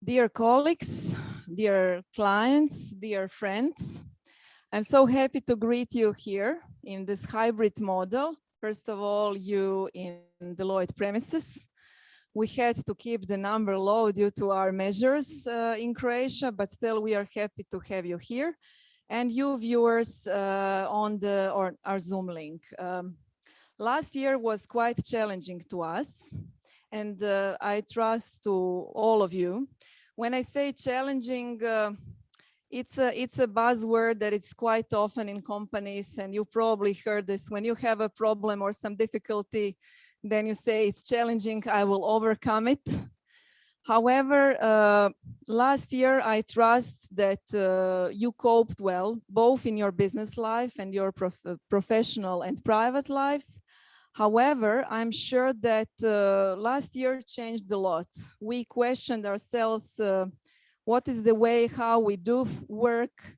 Dear colleagues, dear clients, dear friends, I'm so happy to greet you here in this hybrid model. First of all, you in Deloitte premises. We had to keep the number low due to our measures in Croatia, but still we are happy to have you here. And you viewers on our Zoom link. Last year was quite challenging to us, and I trust to all of you. When I say challenging, it's a buzzword that it's quite often in companies, and you probably heard this. When you have a problem or some difficulty, then you say it's challenging, I will overcome it. However, last year, I trust that you coped well, both in your business life and your professional and private lives. However, I'm sure that last year changed a lot. We questioned ourselves, what is the way how we do work,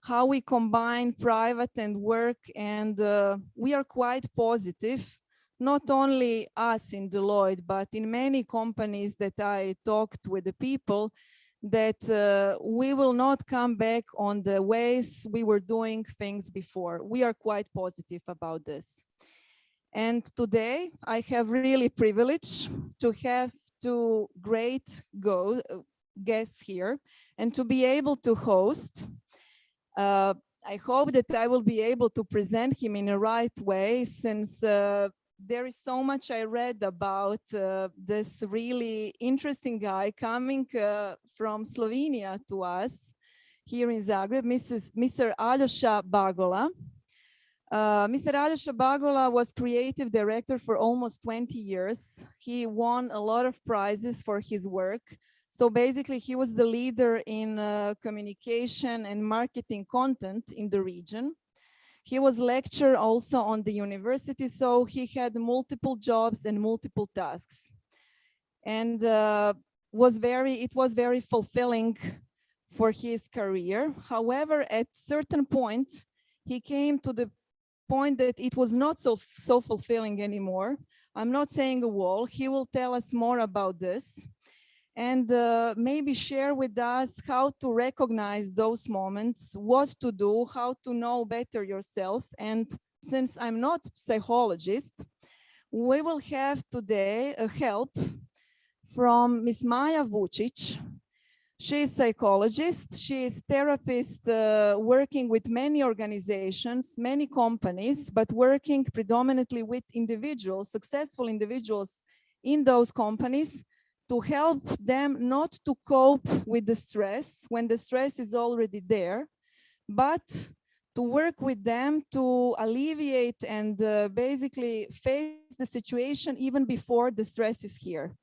how we combine private and work, and we are quite positive, not only us in Deloitte, but in many companies that I talked with the people, that we will not come back on the ways we were doing things before. We are quite positive about this. And today I have really privilege to have two great guests here and to be able to host. I hope that I will be able to present him in a right way, since there is so much I read about this really interesting guy coming from Slovenia to us here in Zagreb, Mr. Aljoša Bagola. Mr. Aljoša Bagola was creative director for almost 20 years. He won a lot of prizes for his work. So basically, he was the leader in communication and marketing content in the region. He was lecturer also on the university, so he had multiple jobs and multiple tasks. And it was very fulfilling for his career. However, at certain point, he came to the point that it was not so fulfilling anymore. I'm not saying a wall. He will tell us more about this and maybe share with us how to recognize those moments, what to do, how to know better yourself. And since I'm not a psychologist, we will have today a help from Ms. Maja Vucic. She is a psychologist, she is therapist working with many organizations, many companies, but working predominantly with individuals, successful individuals in those companies, to help them not to cope with the stress when the stress is already there, but to work with them to alleviate and basically face the situation even before the stress is here.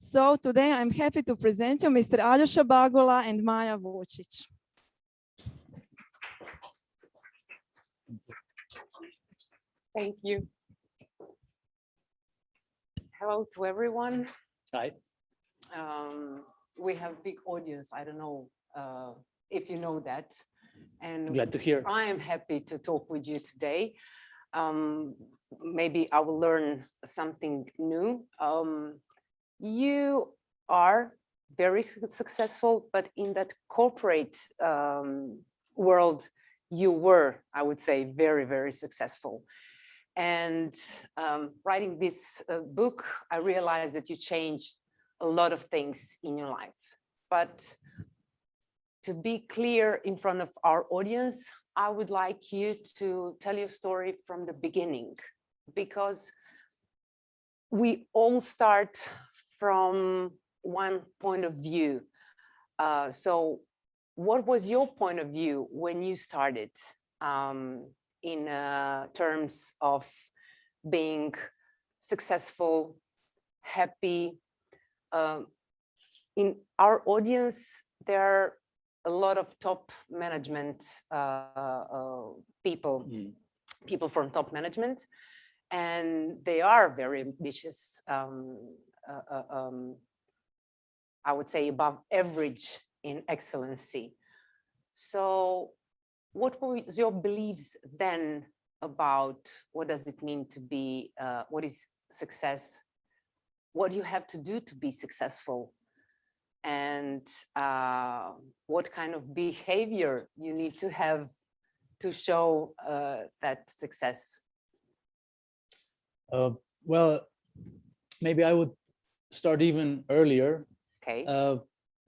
So today I'm happy to present you Mr. Aljoša Bagola and Maja Vucic. Thank you. Hello to everyone. Hi. We have a big audience. I don't know if you know that. And Glad to hear. I am happy to talk with you today. Maybe I will learn something new. You are very successful, but in that corporate world, you were, I would say, very, very successful. And writing this book, I realized that you changed a lot of things in your life. But to be clear in front of our audience, I would like you to tell your story from the beginning, because we all start from one point of view. So what was your point of view when you started in terms of being successful, happy? In our audience, there are a lot of top management people, people from top management, and they are very ambitious. I would say above average in excellency. So what was your beliefs then about what does it mean to be, what is success? What do you have to do to be successful? and what kind of behavior you need to have to show that success? Well, maybe I would start even earlier. Okay.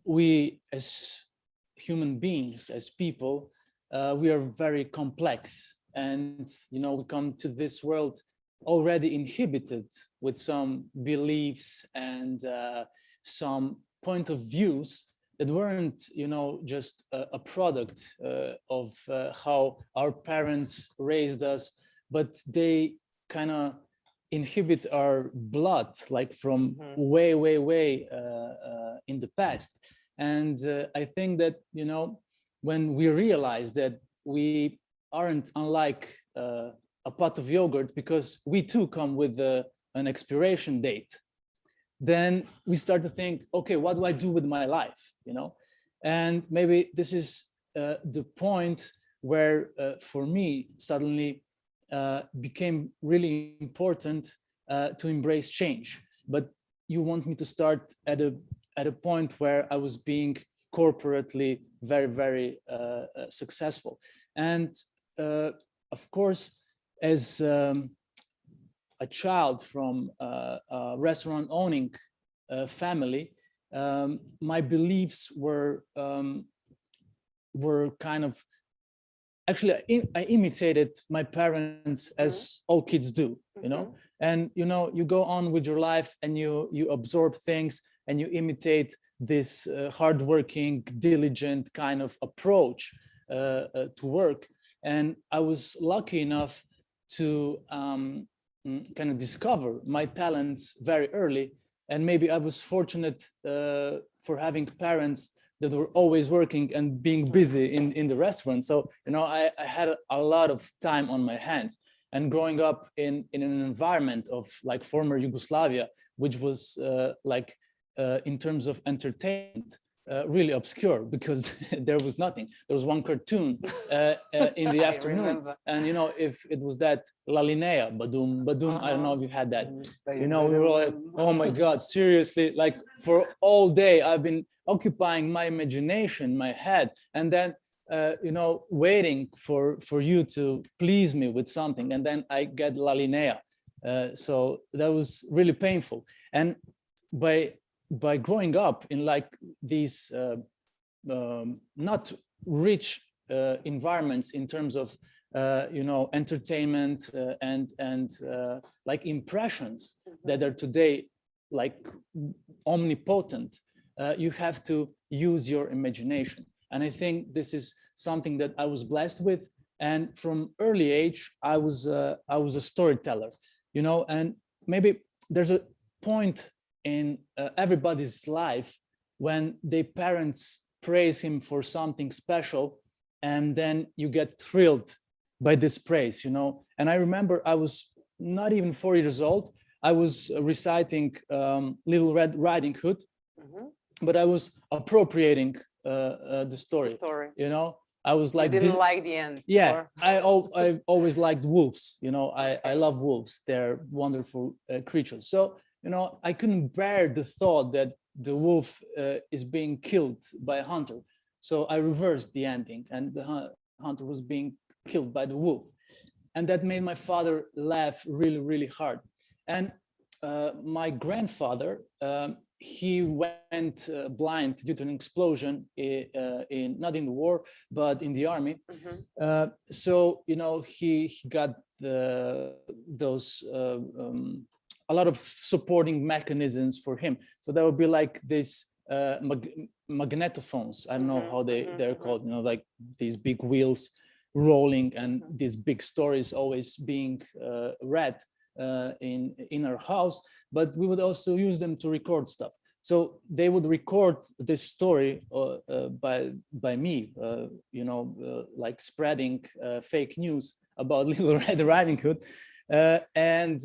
We as human beings, as people, we are very complex, and we come to this world already inhibited with some beliefs and some point of views that weren't just a product of how our parents raised us, but they kind of inhibit our blood, like from way in the past. And I think that when we realize that we aren't unlike a pot of yogurt, because we too come with an expiration date, then we start to think, okay, what do I do with my life? And maybe this is the point where for me suddenly became really important to embrace change. But you want me to start at a point where I was being corporately very successful. And of course, as a child from a restaurant owning family, my beliefs were kind of, actually I imitated my parents as all kids do, and you go on with your life and you absorb things and you imitate this hardworking, diligent kind of approach to work. And I was lucky enough to kind of discover my talents very early. And maybe I was fortunate for having parents that were always working and being busy in the restaurant. So, I had a lot of time on my hands. And growing up in an environment of like former Yugoslavia, which was in terms of entertainment, really obscure, because there was nothing. There was one cartoon in the afternoon, and if it was that La Linea, badum badum, I don't know if you had that. We were like, oh my God, seriously, like for all day I've been occupying my imagination, my head, and then waiting for you to please me with something, and then I get La Linea. So that was really painful. And by growing up in like these not rich environments in terms of entertainment and like impressions that are today like omnipotent, you have to use your imagination. And I think this is something that I was blessed with. And from early age, I was a storyteller, and maybe there's a point in everybody's life when their parents praise him for something special, and then you get thrilled by this praise, And I remember I was not even 4 years old. I was reciting Little Red Riding Hood, but I was appropriating the story. I was like, you didn't like the end. Yeah, I always liked wolves. I love wolves. They're wonderful creatures. So I couldn't bear the thought that the wolf is being killed by a hunter. So I reversed the ending, and the hunter was being killed by the wolf. And that made my father laugh really hard. And my grandfather, he went blind due to an explosion not in the war, but in the army. So, he got those a lot of supporting mechanisms for him. So that would be like this magnetophones. I don't know how they're called, like these big wheels rolling, and these big stories always being read in our house. But we would also use them to record stuff. So they would record this story by me, like spreading fake news about Little Red Riding Hood. And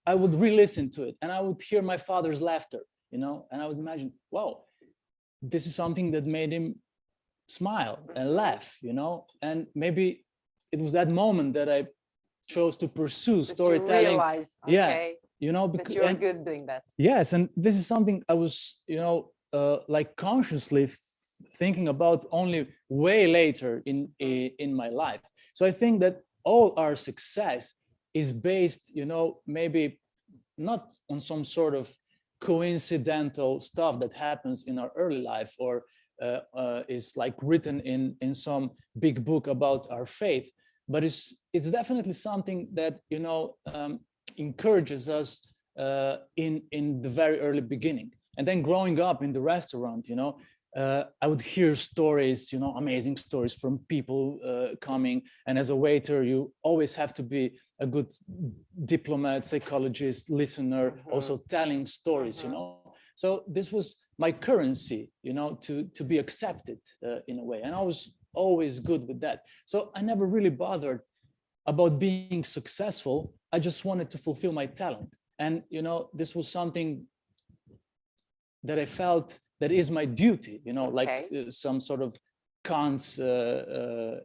I would re-listen to it, and I would hear my father's laughter, and I would imagine, wow, this is something that made him smile and laugh, and maybe it was that moment that I chose to pursue storytelling. You realized, okay, because that you're good doing that. Yes, and this is something I was, like consciously thinking about only way later in my life. So I think that all our success is based, you know, maybe not on some sort of coincidental stuff that happens in our early life, or is like written in some big book about our faith, but it's definitely something that, you know, encourages us in the very early beginning. And then growing up in the restaurant, you know, I would hear stories, you know, amazing stories from people coming. And as a waiter, you always have to be a good diplomat, psychologist, listener, also telling stories, you know. So this was my currency, you know, to be accepted in a way. And I was always good with that. So I never really bothered about being successful. I just wanted to fulfill my talent. And, you know, this was something that I felt that is my duty, you know, like some sort of Kant's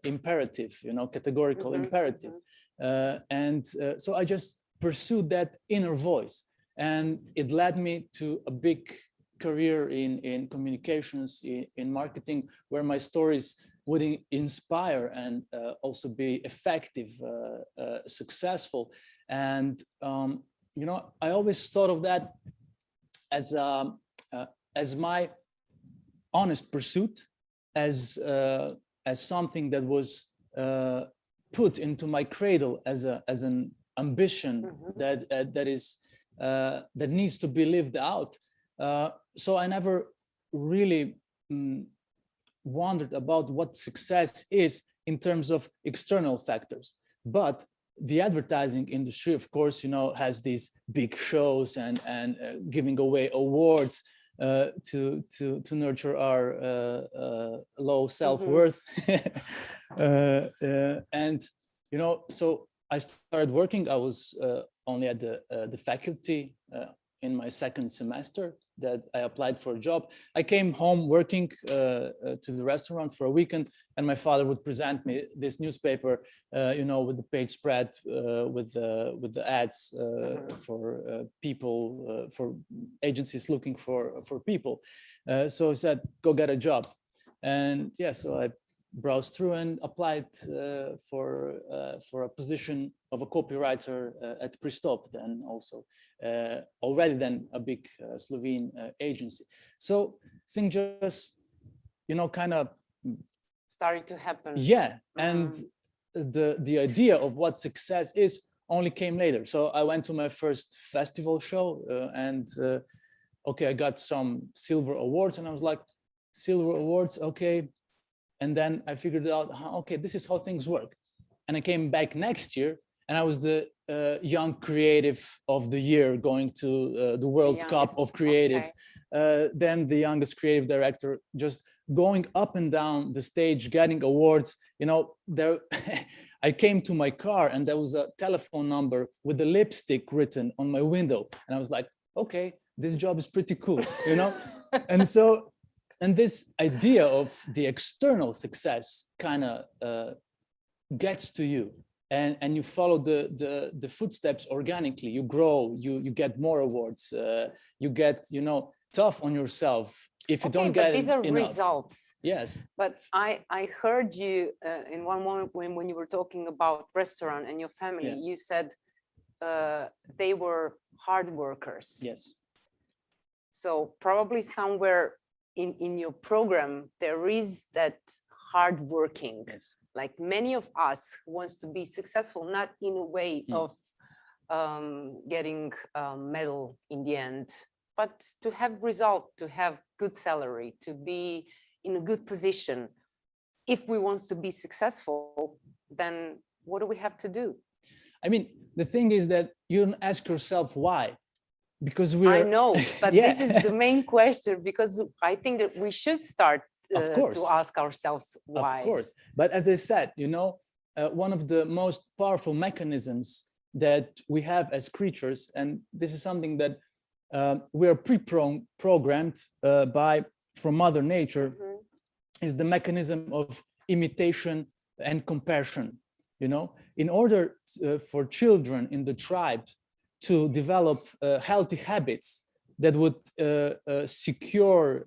imperative, you know, categorical imperative. So I just pursued that inner voice, and it led me to a big career in communications, in marketing, where my stories would inspire and also be effective, successful. And, you know, I always thought of that as my honest pursuit, as something that was put into my cradle as an ambition that needs to be lived out. So I never really wondered about what success is in terms of external factors. But the advertising industry, of course, you know, has these big shows and giving away awards to nurture our low self-worth. And, you know, so I started working. I was only at the faculty in my second semester that I applied for a job. I came home working to the restaurant for a weekend, and my father would present me this newspaper, you know, with the page spread, with the ads for people, for agencies looking for people. So he said, "Go get a job," and yeah, so I browsed through and applied for a position of a copywriter at Pristop, then also already then a big Slovene agency. So things just, you know, kind of started to happen. Yeah, and the idea of what success is only came later. So I went to my first festival show and okay, I got some silver awards, and I was like, silver awards, okay. And then I figured out, okay, this is how things work. And I came back next year, and I was the young creative of the year, going to the World Cup of creatives. Then the youngest creative director, just going up and down the stage, getting awards. You know, there, I came to my car, and there was a telephone number with the lipstick written on my window. And I was like, okay, this job is pretty cool, you know? And so, and this idea of the external success kind of gets to you, and you follow the footsteps organically. You grow, you get more awards, you get, you know, tough on yourself if you don't get these are enough results. Yes. But I heard you in one moment when you were talking about restaurant and your family, you said they were hard workers. Yes. So probably somewhere in your program, there is that hard working. Yes. Like many of us who wants to be successful, not in a way of getting a medal in the end, but to have result, to have good salary, to be in a good position. If we want to be successful, then what do we have to do? I mean, the thing is that you don't ask yourself why. Because I know, but this is the main question, because I think that we should start to ask ourselves why. Of course. But as I said, you know, one of the most powerful mechanisms that we have as creatures, and this is something that we are pre-programmed from Mother Nature, is the mechanism of imitation and comparison. You know, in order for children in the tribe to develop healthy habits, that would secure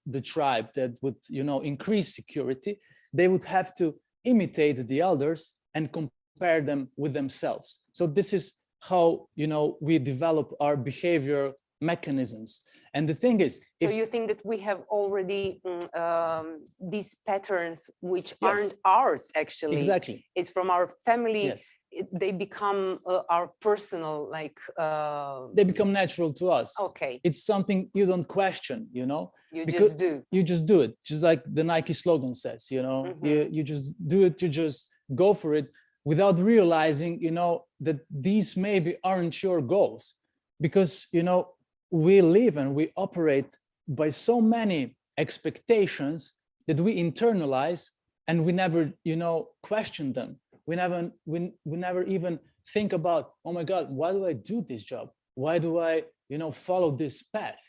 the tribe, that would, you know, increase security, they would have to imitate the elders and compare them with themselves. So this is how, you know, we develop our behavior mechanisms. And the thing is, so you think that we have already these patterns which Yes. aren't ours, actually. Exactly. It's from our family. Yes. They become our personal, like They become natural to us. okay, It's something you don't question, you know. you because just do. You just do it, just like the Nike slogan says, you know. You just do it, you just go for it without realizing, you know, that these maybe aren't your goals, because, you know, we live and we operate by so many expectations that we internalize, and we never, you know, question them. We never even think about, oh my God, why do I do this job? Why do I, you know, follow this path?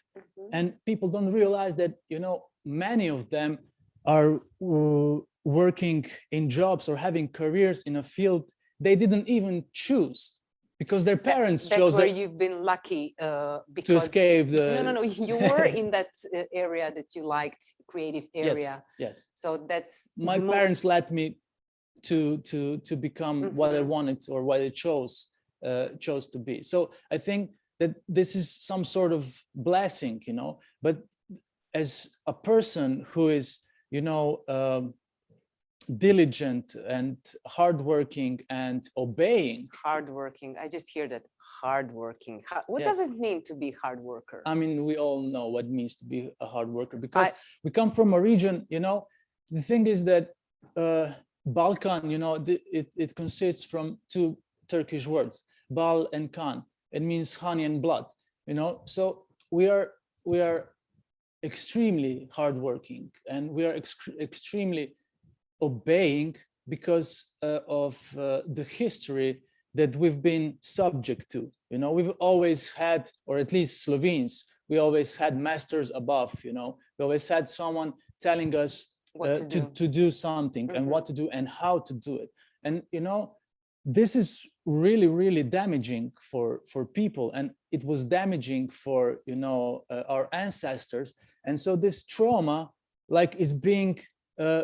And people don't realize that, you know, many of them are working in jobs or having careers in a field they didn't even choose, because their parents That's chose where it you've been lucky because to escape the... no, you were in that area that you liked, creative area. Yes. So that's My parents let me to become what I wanted, or what I chose to be. So I think that this is some sort of blessing, you know. But as a person who is, you know, diligent and hardworking and obeying. Hardworking. I just hear that, hardworking. What Yes. does it mean to be hard worker? I mean, we all know what it means to be a hard worker, because we come from a region, you know. The thing is that Balkan, you know, it consists from two Turkish words, bal and kan. It means honey and blood, you know. So we are extremely hardworking, and we are extremely obeying because of the history that we've been subject to. You know, we've always had, or at least Slovenes, we always had masters above, you know. We always had someone telling us to do something and what to do and how to do it. And, you know, this is really, really damaging for people. And it was damaging for, you know, our ancestors. And so this trauma, like, is being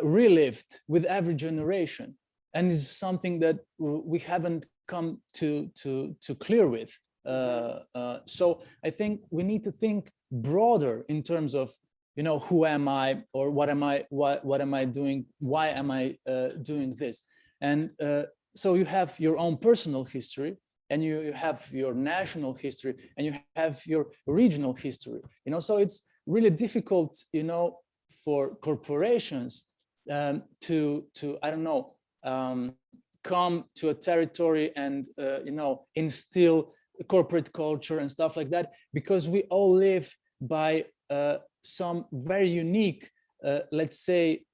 relived with every generation, and is something that we haven't come to clear with. So I think we need to think broader in terms of, you know, who am I, or what am I doing, why am I doing this? And so you have your own personal history, and you have your national history, and you have your regional history, you know. So it's really difficult, you know, for corporations to I don't know, come to a territory and you know, instill corporate culture and stuff like that, because we all live by some very unique, let's say,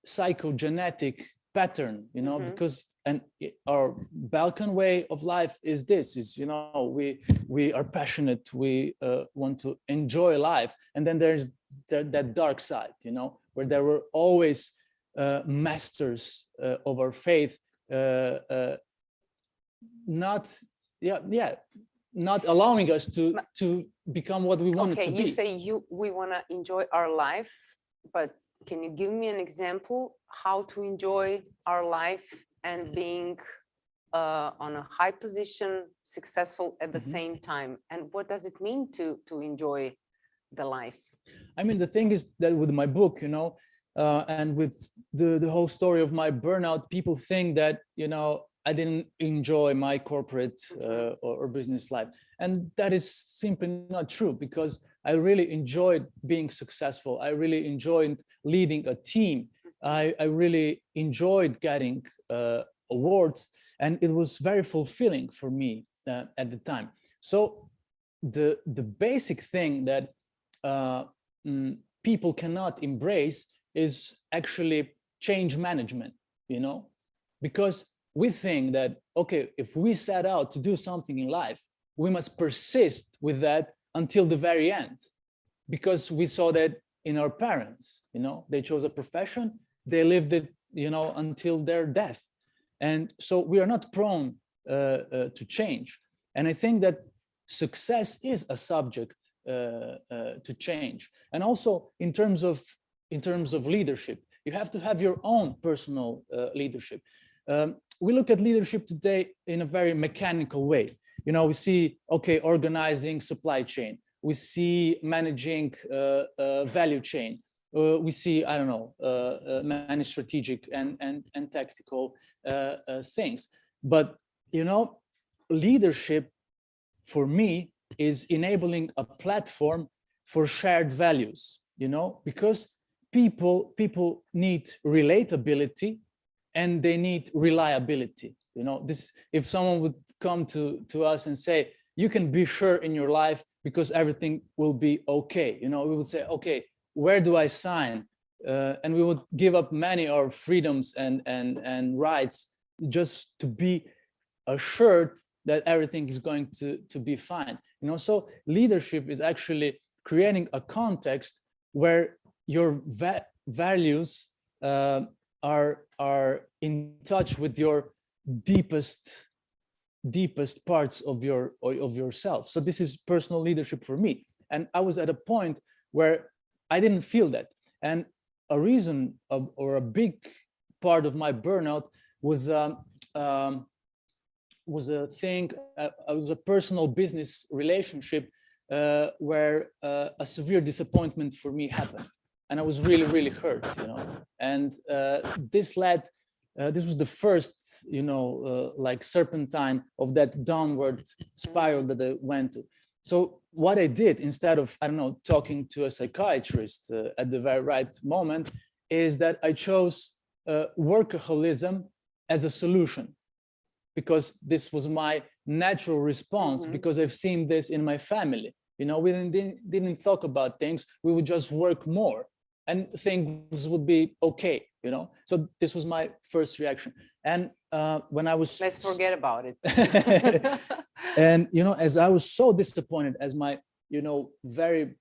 psychogenetic pattern, you know. Because our Balkan way of life is this, is, you know, we are passionate, we want to enjoy life, and then there's that dark side, you know, where there were always masters of our faith, not allowing us to become what we wanted to be. Okay, you say we want to enjoy our life, but can you give me an example how to enjoy our life and being on a high position, successful at the same time? And what does it mean to enjoy the life? I mean, the thing is that with my book, you know, and with the whole story of my burnout, people think that, you know, I didn't enjoy my corporate or business life. And that is simply not true, because I really enjoyed being successful. I really enjoyed leading a team. I really enjoyed getting awards, and it was very fulfilling for me at the time. So the basic thing that people cannot embrace is actually change management, you know, because we think that, okay, if we set out to do something in life, we must persist with that until the very end, because we saw that in our parents, you know, they chose a profession, they lived it, you know, until their death. And so we are not prone to change. And I think that success is a subject to change. And also in terms of leadership, you have to have your own personal leadership. We look at leadership today in a very mechanical way. You know, we see, okay, organizing supply chain. We see managing value chain. We see, I don't know, many strategic and tactical things. But, you know, leadership for me is enabling a platform for shared values, you know, because people need relatability and they need reliability. You know, this, if someone would come to us and say, you can be sure in your life because everything will be okay. You know, we would say, okay, where do I sign? And we would give up many of our freedoms and rights just to be assured that everything is going to be fine. You know, so leadership is actually creating a context where your values are in touch with your deepest parts of yourself. So this is personal leadership for me. And I was at a point where I didn't feel that. And a reason or a big part of my burnout was a thing, it was a personal business relationship where a severe disappointment for me happened. And I was really, really hurt, you know. And this led, this was the first, you know, like serpentine of that downward spiral that I went to. So what I did, instead of, I don't know, talking to a psychiatrist at the very right moment, is that I chose workaholism as a solution, because this was my natural response, because I've seen this in my family. You know, we didn't talk about things, we would just work more and things would be okay, you know. So this was my first reaction. And when I was... Let's forget about it. And, you know, as I was so disappointed, as my, you know, very,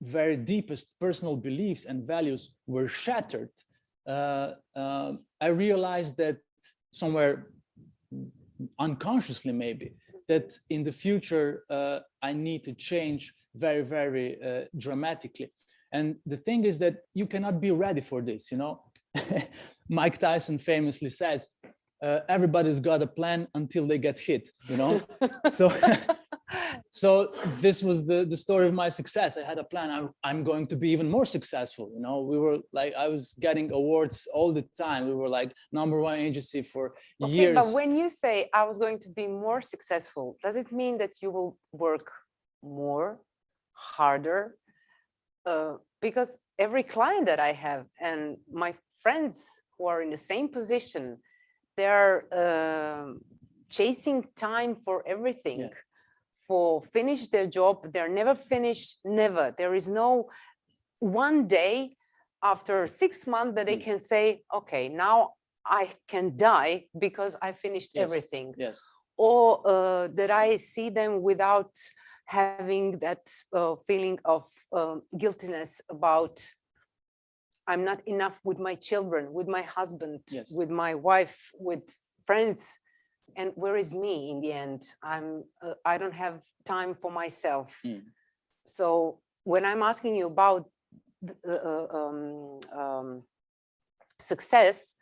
very deepest personal beliefs and values were shattered, I realized that somewhere unconsciously maybe, that in the future, I need to change very, very dramatically. And the thing is that you cannot be ready for this, you know. Mike Tyson famously says, everybody's got a plan until they get hit, you know. So this was the story of my success. I had a plan. I'm going to be even more successful, you know. We were like, I was getting awards all the time. We were like #1 agency for years. But when you say I was going to be more successful, does it mean that you will work more, harder? Because every client that I have and my friends who are in the same position, they're chasing time for everything, for finish their job. They're never finished, never. There is no one day after 6 months that they can say, okay, now I can die because I finished everything. Yes. Or that I see them without having that feeling of guiltiness about I'm not enough with my children, with my husband, with my wife, with friends, and where is me in the end? I don't have time for myself. So when I'm asking you about success,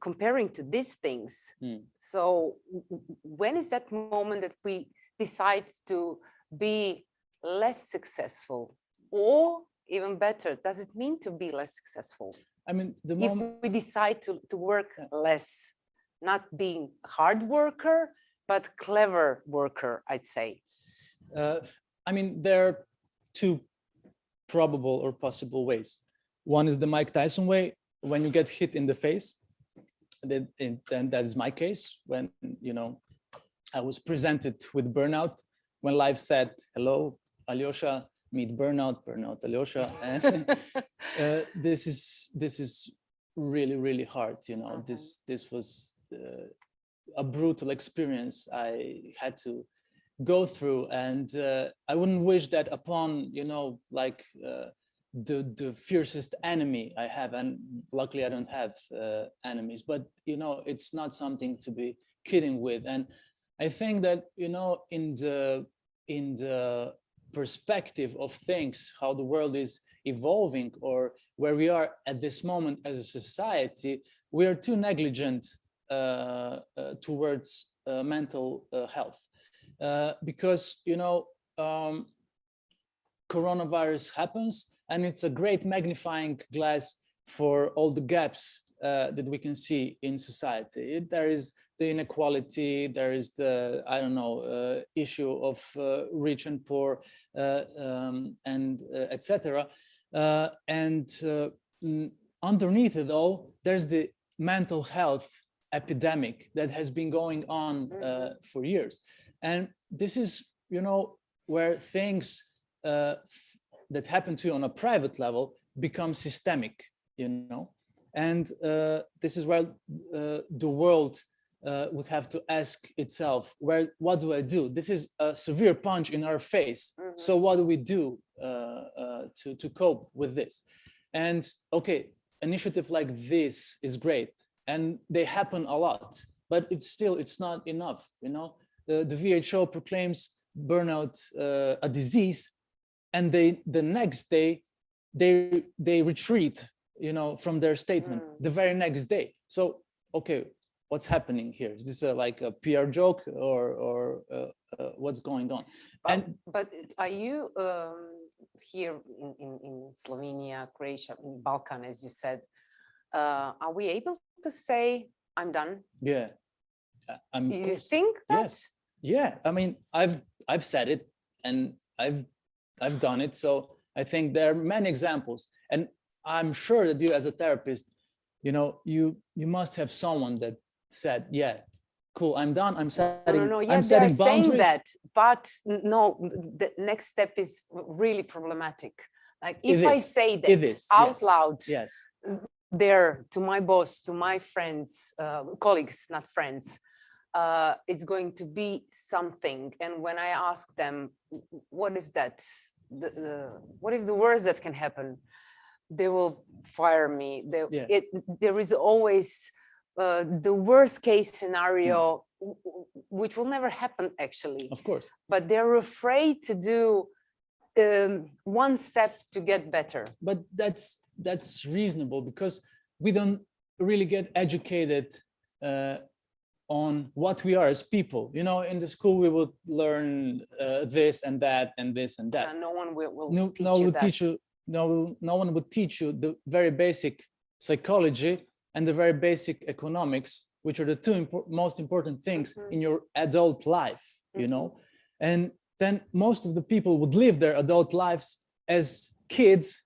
comparing to these things, so when is that moment that we decide to be less successful? Or even better, does it mean to be less successful? I mean, the if moment we decide to work less, not being a hard worker, but clever worker, I'd say. I mean, there are two probable or possible ways. One is the Mike Tyson way, when you get hit in the face. And that is my case, when, you know, I was presented with burnout, when life said, hello, Aljoša, meet burnout, Aljoša. And this is really, really hard, you know. This was a brutal experience I had to go through, and I wouldn't wish that upon, you know, like the fiercest enemy I have, and luckily I don't have enemies, but you know, it's not something to be kidding with. And I think that, you know, in the perspective of things, how the world is evolving, or where we are at this moment as a society, we are too negligent towards mental health, because, you know, coronavirus happens, and it's a great magnifying glass for all the gaps that we can see in society. There is the inequality, there is the, I don't know, issue of rich and poor, and etc. And underneath it all, there's the mental health epidemic that has been going on for years. And this is, you know, where things that happen to you on a private level become systemic, you know. And this is where the world would have to ask itself, what do I do? This is a severe punch in our face. So what do we do to cope with this? And okay, initiative like this is great, and they happen a lot, but it's not enough, you know. The WHO proclaims burnout a disease, and the next day they retreat, you know, from their statement the very next day. So okay, what's happening here? Is this like a PR joke, or what's going on? But are you here in Slovenia, Croatia, in Balkan, as you said, are we able to say I'm done? Yeah, You think that? Yes. Yeah, I mean, I've said it, and I've done it. So I think there are many examples, and I'm sure that you, as a therapist, you know, you must have someone that said, yeah, cool, I'm done. I'm setting, no, yeah, I'm setting boundaries. Saying that, but no, the next step is really problematic. Like if I say that out loud, yes, there to my boss, to my friends, colleagues, not friends, it's going to be something. And when I ask them, what is that? What is the worst that can happen? They will fire me. There is always the worst case scenario, which will never happen actually. Of course. But they're afraid to do one step to get better. But that's reasonable, because we don't really get educated on what we are as people. You know, in the school we would learn this and that and this and that. No one will teach you that. No one would teach you the very basic psychology and the very basic economics, which are the two most important things in your adult life, you know. And then most of the people would live their adult lives as kids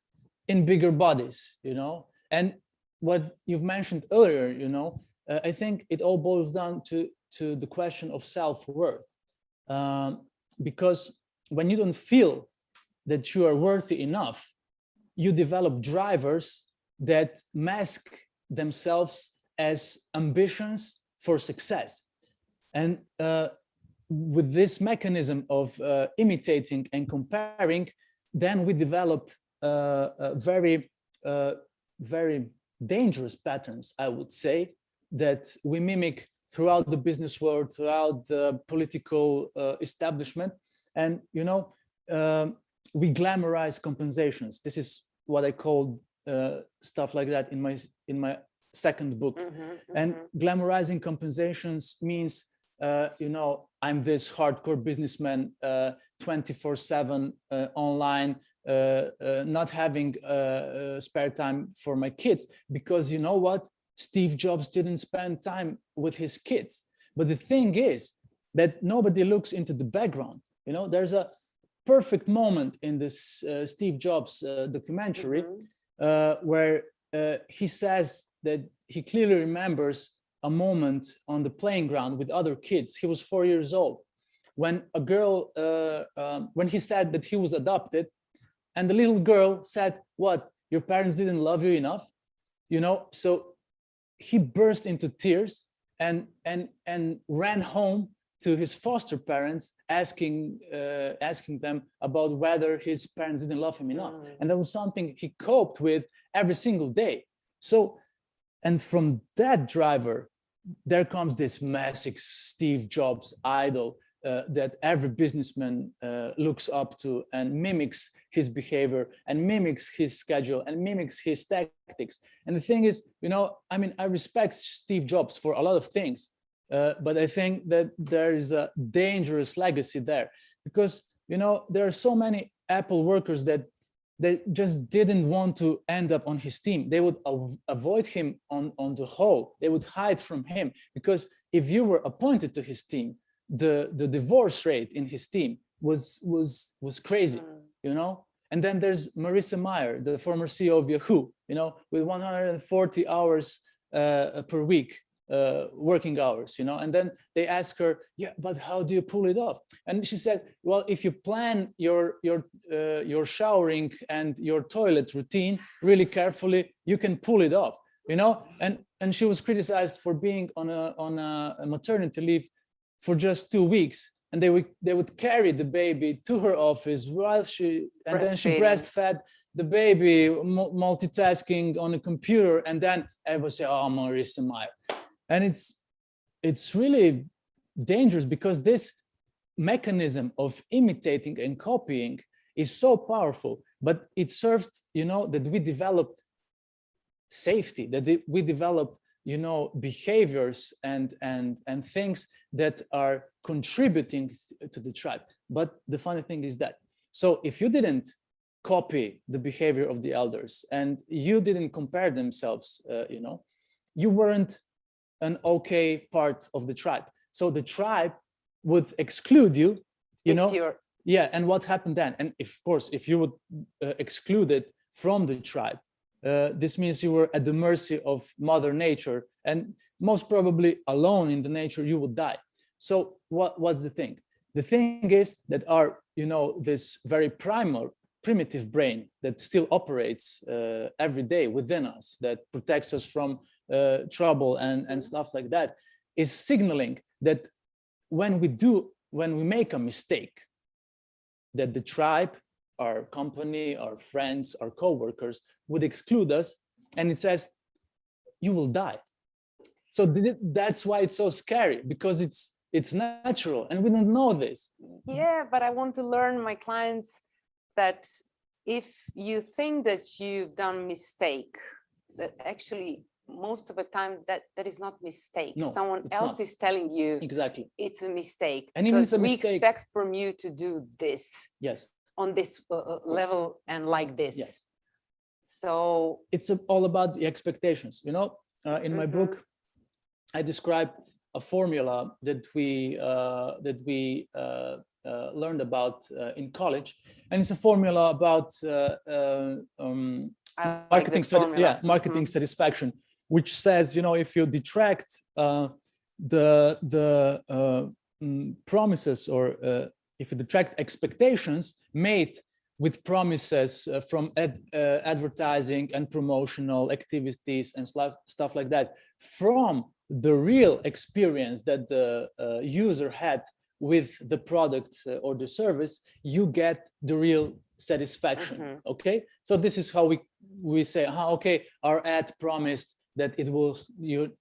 in bigger bodies, you know. And what you've mentioned earlier, you know, I think it all boils down to the question of self-worth, because when you don't feel that you are worthy enough, you develop drivers that mask themselves as ambitions for success. And with this mechanism of imitating and comparing, then we develop very dangerous patterns, I would say, that we mimic throughout the business world, throughout the political establishment. And, you know, we glamorize compensations. This is what I call stuff like that in my second book. And glamorizing compensations means, you know, I'm this hardcore businessman, 24/7 online, not having spare time for my kids, because you know what? Steve Jobs didn't spend time with his kids. But the thing is that nobody looks into the background. You know, there's a perfect moment in this Steve Jobs documentary where he says that he clearly remembers a moment on the playing ground with other kids. He was 4 years old when a girl, when he said that he was adopted, and the little girl said, "What? Your parents didn't love you enough?" You know, so he burst into tears and ran home to his foster parents, asking them about whether his parents didn't love him enough. And that was something he coped with every single day. So, and from that driver, there comes this massive Steve Jobs idol that every businessman looks up to and mimics his behavior and mimics his schedule and mimics his tactics. And the thing is, you know, I mean, I respect Steve Jobs for a lot of things, but I think that there is a dangerous legacy there, because, you know, there are so many Apple workers that they just didn't want to end up on his team. They would avoid him on the whole. They would hide from him, because if you were appointed to his team, the divorce rate in his team was crazy, you know. And then there's Marissa Mayer, the former CEO of Yahoo, you know, with 140 hours per week working hours, you know. And then they ask her, yeah, but how do you pull it off? And she said, well, if you plan your showering and your toilet routine really carefully, you can pull it off, you know. And she was criticized for being on a maternity leave for just 2 weeks, and they would carry the baby to her office while then she breastfed the baby, multitasking on a computer, and then everybody say, oh, Marissa Mayer. And it's really dangerous, because this mechanism of imitating and copying is so powerful, but it served, you know, that we developed safety, that we developed, you know, behaviors and things that are contributing to the tribe. But the funny thing is that, so if you didn't copy the behavior of the elders and you didn't compare themselves, you know, you weren't an okay part of the tribe. So the tribe would exclude you, you know. Yeah, and what happened then? And of course, if you would exclude it from the tribe, this means you were at the mercy of Mother Nature, and most probably alone in the nature, you would die. So what's the thing? The thing is that our, you know, this very primitive brain that still operates every day within us, that protects us from trouble and stuff like that, is signaling that when we make a mistake, that the tribe, our company, our friends, our co-workers would exclude us, and it says, you will die. So that's why it's so scary, because it's natural, and we don't know this. Yeah, but I want to learn my clients that if you think that you've done mistake, that actually most of the time that is not mistake. No, someone else is telling you exactly it's a mistake, and even because we expect from you to do this. Yes, on this level and like this. Yes. So it's all about the expectations, you know. In my book, I describe a formula that we learned about in college, and it's a formula about marketing, marketing satisfaction, which says, you know, if you detract the promises, or if you detract expectations made with promises from advertising and promotional activities and stuff like that, from the real experience that the user had with the product or the service, you get the real satisfaction. Okay, so this is how we say, okay, our ad promised that it will,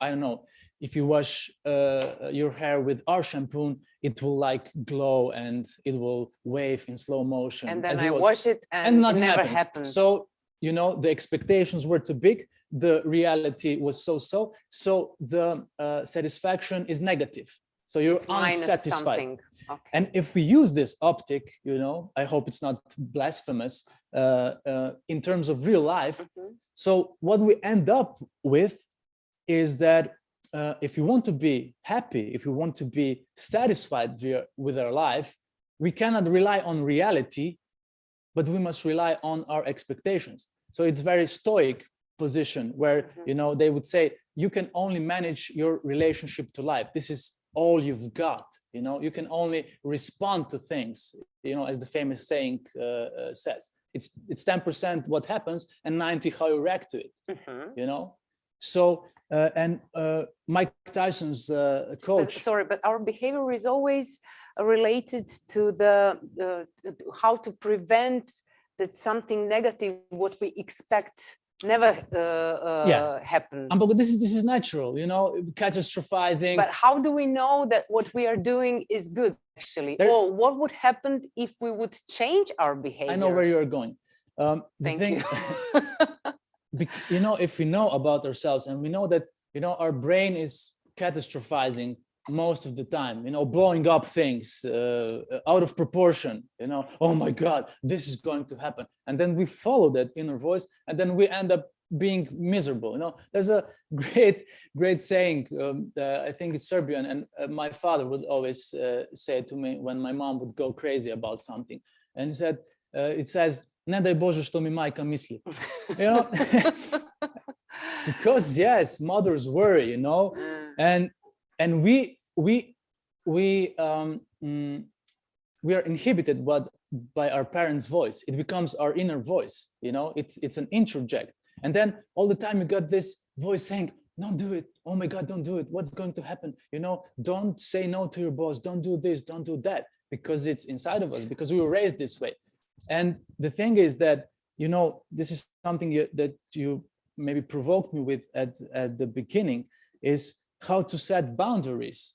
I don't know, if you wash your hair with our shampoo, it will like glow and it will wave in slow motion. And then I wash it and it never happens. So, you know, the expectations were too big, the reality was so the satisfaction is negative. So you're unsatisfied. Okay. And if we use this optic, you know, I hope it's not blasphemous in terms of real life. So what we end up with is that if you want to be happy, if you want to be satisfied with our life, we cannot rely on reality, but we must rely on our expectations. So it's very stoic position where, you know, they would say, you can only manage your relationship to life. This is all you've got, you know, you can only respond to things, you know, as the famous saying says, it's 10% what happens and 90 how you react to it, you know. So and Mike Tyson's coach. Sorry, but our behavior is always related to the how to prevent that something negative what we expect never Yeah. happen. But this is natural, you know, catastrophizing. But how do we know that what we are doing is good, actually? Or what would happen if we would change our behavior? I know where you're going. Thank you. You know, if we know about ourselves and we know that, you know, our brain is catastrophizing most of the time, you know, blowing up things out of proportion, you know, oh my God, this is going to happen. And then we follow that inner voice and then we end up being miserable. You know, there's a great saying, I think it's Serbian, and my father would always say it to me when my mom would go crazy about something. And he said, it says, ne daj Bože što mi majka misli. You know, because yes, mothers worry, you know, and we are inhibited by our parents' voice. It becomes our inner voice, you know, it's an introject. And then all the time you got this voice saying, don't do it. Oh my God, don't do it. What's going to happen? You know, don't say no to your boss. Don't do this, don't do that, because it's inside of us, because we were raised this way. And the thing is that, you know, this is something that you maybe provoked me with at the beginning, is how to set boundaries,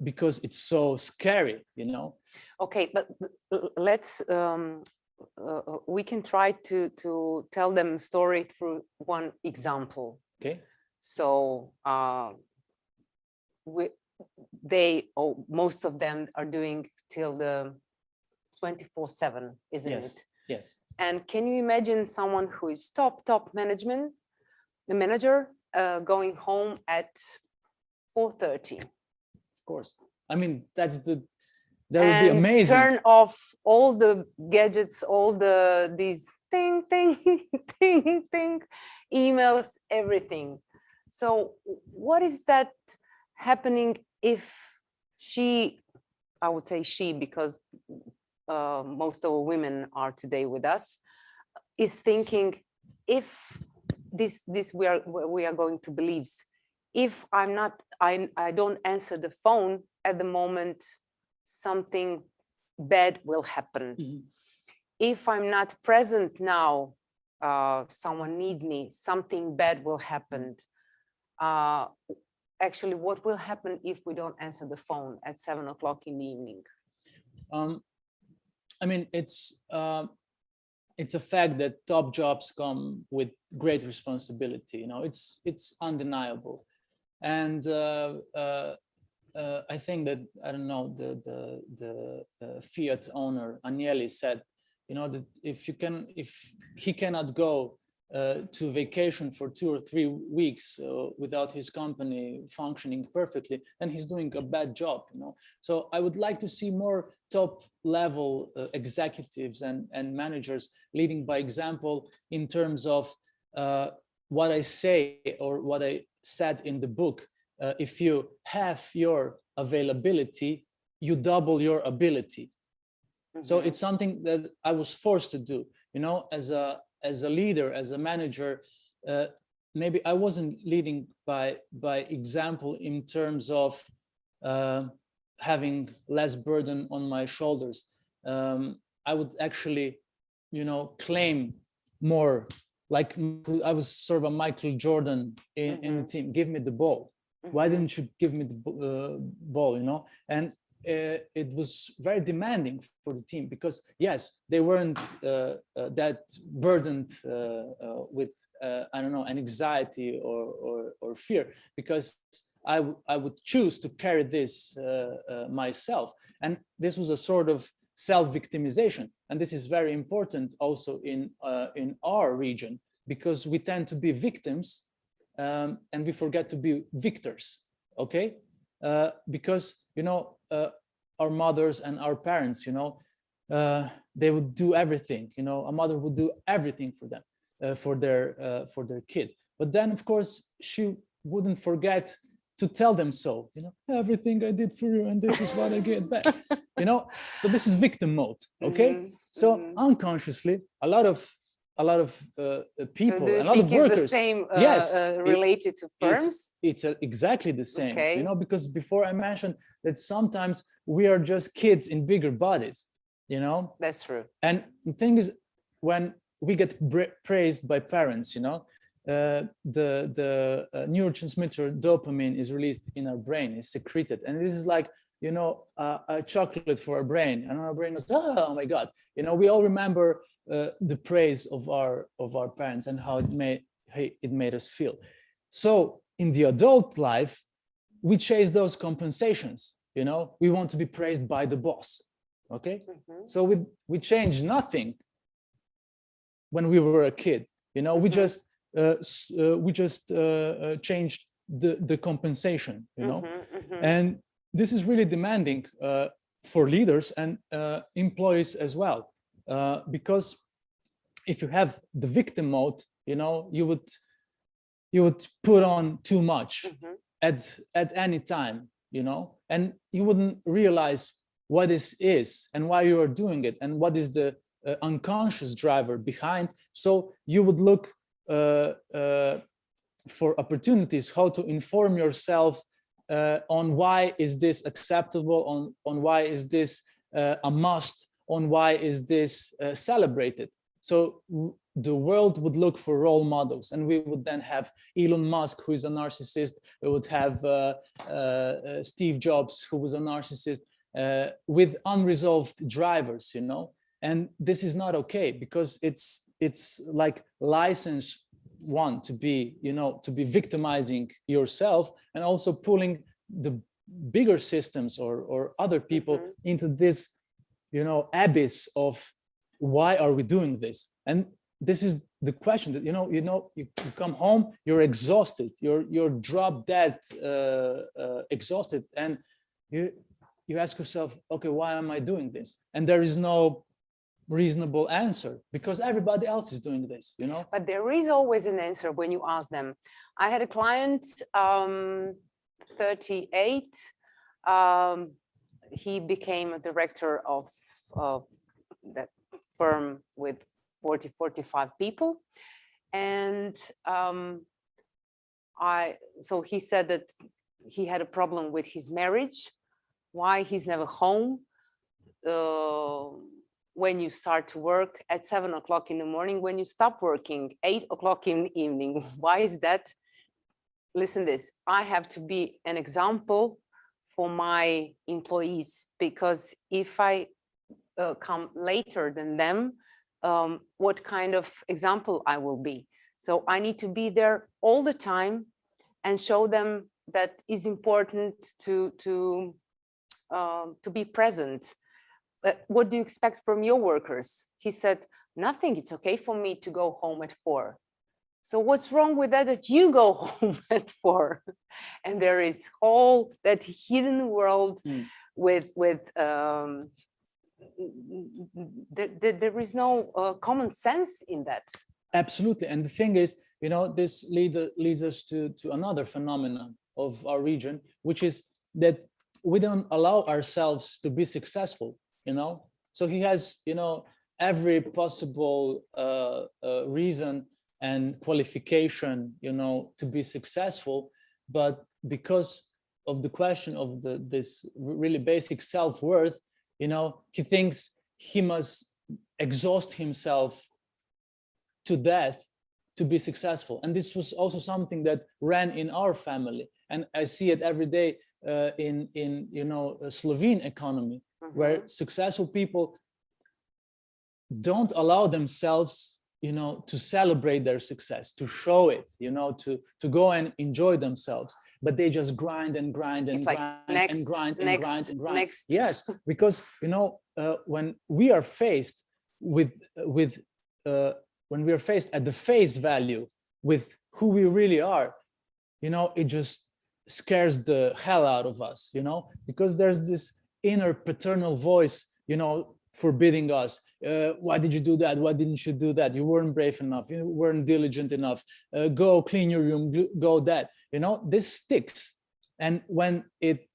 because it's so scary, you know. Okay, but let's we can try to tell them a story through one example. Okay. So most of them are doing till the 24/7, isn't it? Yes. And can you imagine someone who is top management, the manager, going home at 4:30? Of course. I mean, that would be amazing. Turn off all the gadgets, all these ting, emails, everything. So what is that happening if she, I would say she, because most of the women are today with us, is thinking, if this we are going to believe, if I don't answer the phone at the moment, something bad will happen. Mm-hmm. If I'm not present now, someone needs me, something bad will happen. Actually, what will happen if we don't answer the phone at 7 o'clock in the evening? I mean, it's a fact that top jobs come with great responsibility. You know, it's undeniable. And I think that, I don't know, the Fiat owner Agnelli said, you know, that if he cannot go to vacation for 2 or 3 weeks without his company functioning perfectly, then he's doing a bad job, you know. So I would like to see more top level executives and managers leading by example in terms of what I say or what I said in the book. If you have your availability, you double your ability. Mm-hmm. So it's something that I was forced to do, you know, as a leader, as a manager. Maybe I wasn't leading by example in terms of having less burden on my shoulders. I would actually, you know, claim more, like I was sort of a Michael Jordan in the team. Give me the ball. Why didn't you give me the ball, you know? And it was very demanding for the team, because yes, they weren't that burdened with I don't know, an anxiety or fear, because I would choose to carry this myself. And this was a sort of self-victimization, and this is very important also in our region, because we tend to be victims and we forget to be victors. Okay, because, you know, our mothers and our parents, you know, they would do everything. You know, a mother would do everything for them, for their kid. But then, of course, she wouldn't forget to tell them so. You know, everything I did for you, and this is what I get back. You know, so this is victim mode. Okay, so unconsciously, a lot of people, a lot of workers. The same, yes, related to firms. It's exactly the same. Okay. You know, because before I mentioned that sometimes we are just kids in bigger bodies. You know. That's true. And the thing is, when we get praised by parents, you know. The neurotransmitter dopamine is released in our brain, is secreted, and this is like, you know, a chocolate for our brain, and our brain goes, oh my God, you know. We all remember the praise of our parents and how it made us feel. So in the adult life, we chase those compensations, you know. We want to be praised by the boss, okay? So we change nothing when we were a kid, you know. We just changed the compensation, you know. And this is really demanding for leaders and employees as well, because if you have the victim mode, you know, you would put on too much at any time, you know, and you wouldn't realize what this is and why you are doing it and what is the unconscious driver behind. So you would look for opportunities how to inform yourself on why is this acceptable, on why is this a must, on why is this celebrated. So the world would look for role models, and we would then have Elon Musk, who is a narcissist. We would have Steve Jobs, who was a narcissist, with unresolved drivers, you know. And this is not okay, because it's like license one to be, you know, to be victimizing yourself and also pulling the bigger systems or other people into this, you know, abyss of why are we doing this? And this is the question that, you come home, you're exhausted, you're drop dead, exhausted, and you ask yourself, okay, why am I doing this? And there is no reasonable answer, because everybody else is doing this, you know. But there is always an answer when you ask them. I had a client, 38. He became a director of that firm with 45 people, and so he said that he had a problem with his marriage, why he's never home. When you start to work at 7 o'clock in the morning, when you stop working 8 o'clock in the evening. Why is that? Listen this, I have to be an example for my employees, because if I come later than them, what kind of example I will be. So I need to be there all the time and show them that it's important to be present. What do you expect from your workers? He said, nothing, it's okay for me to go home at 4. So what's wrong with that you go home at 4? And there is all that hidden world with there is no common sense in that. Absolutely. And the thing is, you know, this leads us to another phenomenon of our region, which is that we don't allow ourselves to be successful, you know. So he has, you know, every possible reason and qualification, you know, to be successful, but because of the question of this really basic self-worth, you know, he thinks he must exhaust himself to death to be successful. And this was also something that ran in our family, and I see it every day in you know, a Slovene economy, where successful people don't allow themselves, you know, to celebrate their success, to show it, you know, to go and enjoy themselves, but they just grind and grind and grind. Yes, because, you know, when we are faced with when we are faced at the face value with who we really are, you know, it just scares the hell out of us, you know, because there's this inner paternal voice, you know, forbidding us. Why did you do that? Why didn't you do that? You weren't brave enough. You weren't diligent enough. Go clean your room, go that. You know, this sticks. And when it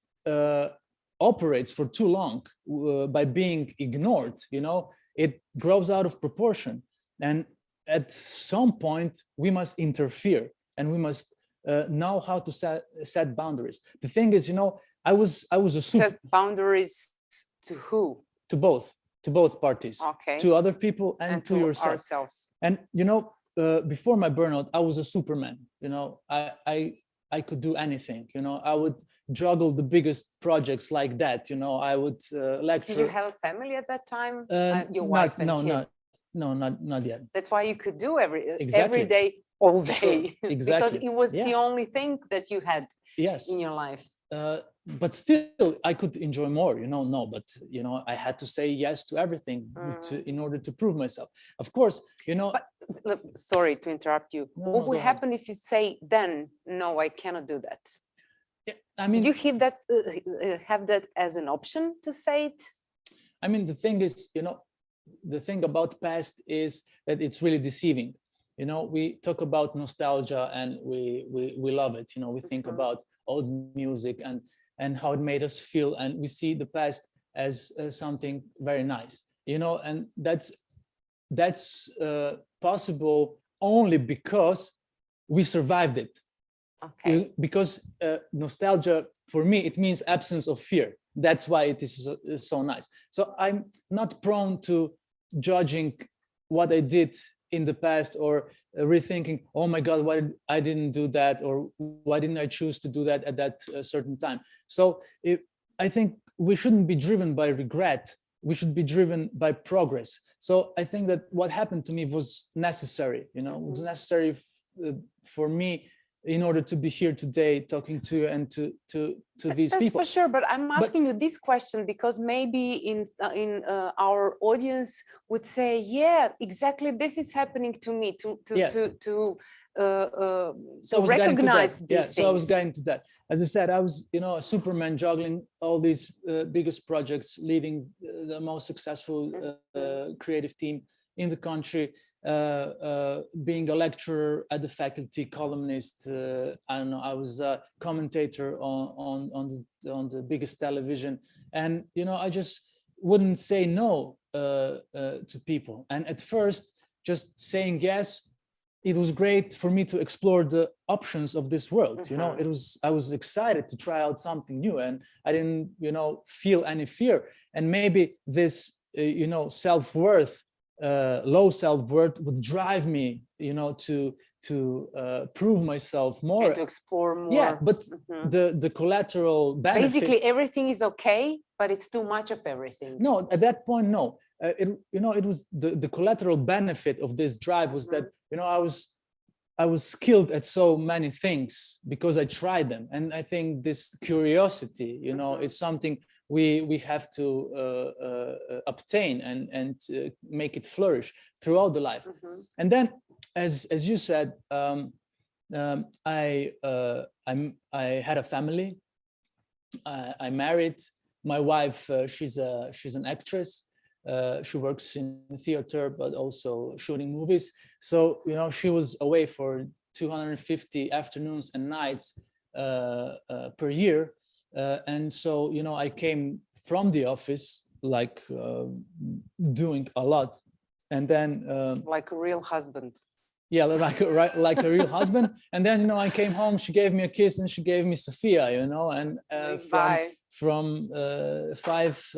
operates for too long by being ignored, you know, it grows out of proportion. And at some point, we must interfere, and we must know how to set boundaries. The thing is, you know, I was a set boundaries to who? To both. to both parties, Okay. to other people and to yourself. Ourselves. And you know, before my burnout, I was a Superman. You know, I could do anything. You know, I would juggle the biggest projects like that. You know, I would lecture. Did you have a family at that time? Your wife and kid? Not yet. That's why you could do every Exactly. day, all Sure, day, exactly. because it was Yeah. the only thing that you had Yes. in your life. But still, I could enjoy more. You know, no, but you know, I had to say yes to everything in order to prove myself. Of course, you know. But look, sorry to interrupt you. No, What no, would go ahead. happen if you say then, no, I cannot do that? Yeah, I mean, did you have that as an option to say it? I mean, the thing is, you know, the thing about past is that it's really deceiving. You know, we talk about nostalgia and we love it. You know, we think about old music and how it made us feel, and we see the past as something very nice. You know, and that's possible only because we survived it. Okay. Because nostalgia, for me, it means absence of fear. That's why it is so nice. So I'm not prone to judging what I did in the past or rethinking, oh my God, why I didn't do that, or why didn't I choose to do that at that certain time? So I think we shouldn't be driven by regret. We should be driven by progress. So I think that what happened to me was necessary. You know, it was necessary for me in order to be here today talking to you and to these That's people. for sure, but I'm asking you this question because maybe in our audience would say, yeah, exactly, this is happening to me, to recognize these things. So I was getting to that. As I said, I was, you know, a Superman, juggling all these biggest projects, leading the most successful creative team in the country, being a lecturer at the faculty, columnist. I don't know, I was a commentator on the biggest television, and you know, I just wouldn't say no to people. And at first, just saying yes, it was great for me to explore the options of this world. You know, I was excited to try out something new, and I didn't, you know, feel any fear. And maybe this, you know, self-worth, low self-worth would drive me, you know, to prove myself more and to explore more. Yeah, but the collateral benefit, basically everything is okay, but it's too much of everything. No, at that point, no. You know, it was the collateral benefit of this drive was that, you know, I was skilled at so many things because I tried them. And I think this curiosity, you know, is something we have to obtain and make it flourish throughout the life. And then, as you said, I had a family. I married. My wife, she's an actress. She works in theater, but also shooting movies. So, you know, she was away for 250 afternoons and nights per year. And so, you know, I came from the office, like doing a lot. And then like a real husband. Yeah, like a real husband. And then, you know, I came home, she gave me a kiss and she gave me Sophia, you know, and from 5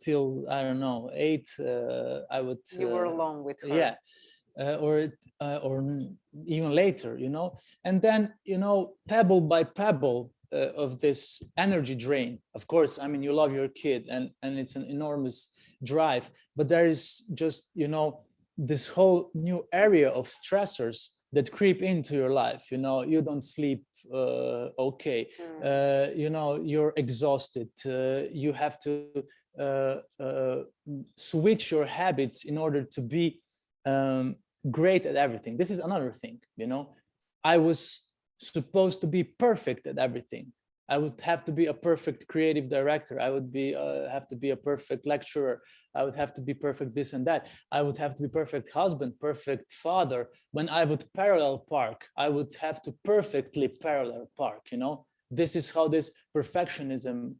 till, I don't know, 8, I would... You were alone with her. Yeah, or even later, you know. And then, you know, pebble by pebble of this energy drain. Of course, I mean, you love your kid and it's an enormous drive, but there is just, you know, this whole new area of stressors that creep into your life. You know, you don't sleep okay, you know, you're exhausted, you have to switch your habits in order to be great at everything. This is another thing, you know. I was supposed to be perfect at everything. I would have to be a perfect creative director. I would have to be a perfect lecturer. I would have to be perfect this and that. I would have to be perfect husband, perfect father. When I would parallel park, I would have to perfectly parallel park, you know? This is how this perfectionism...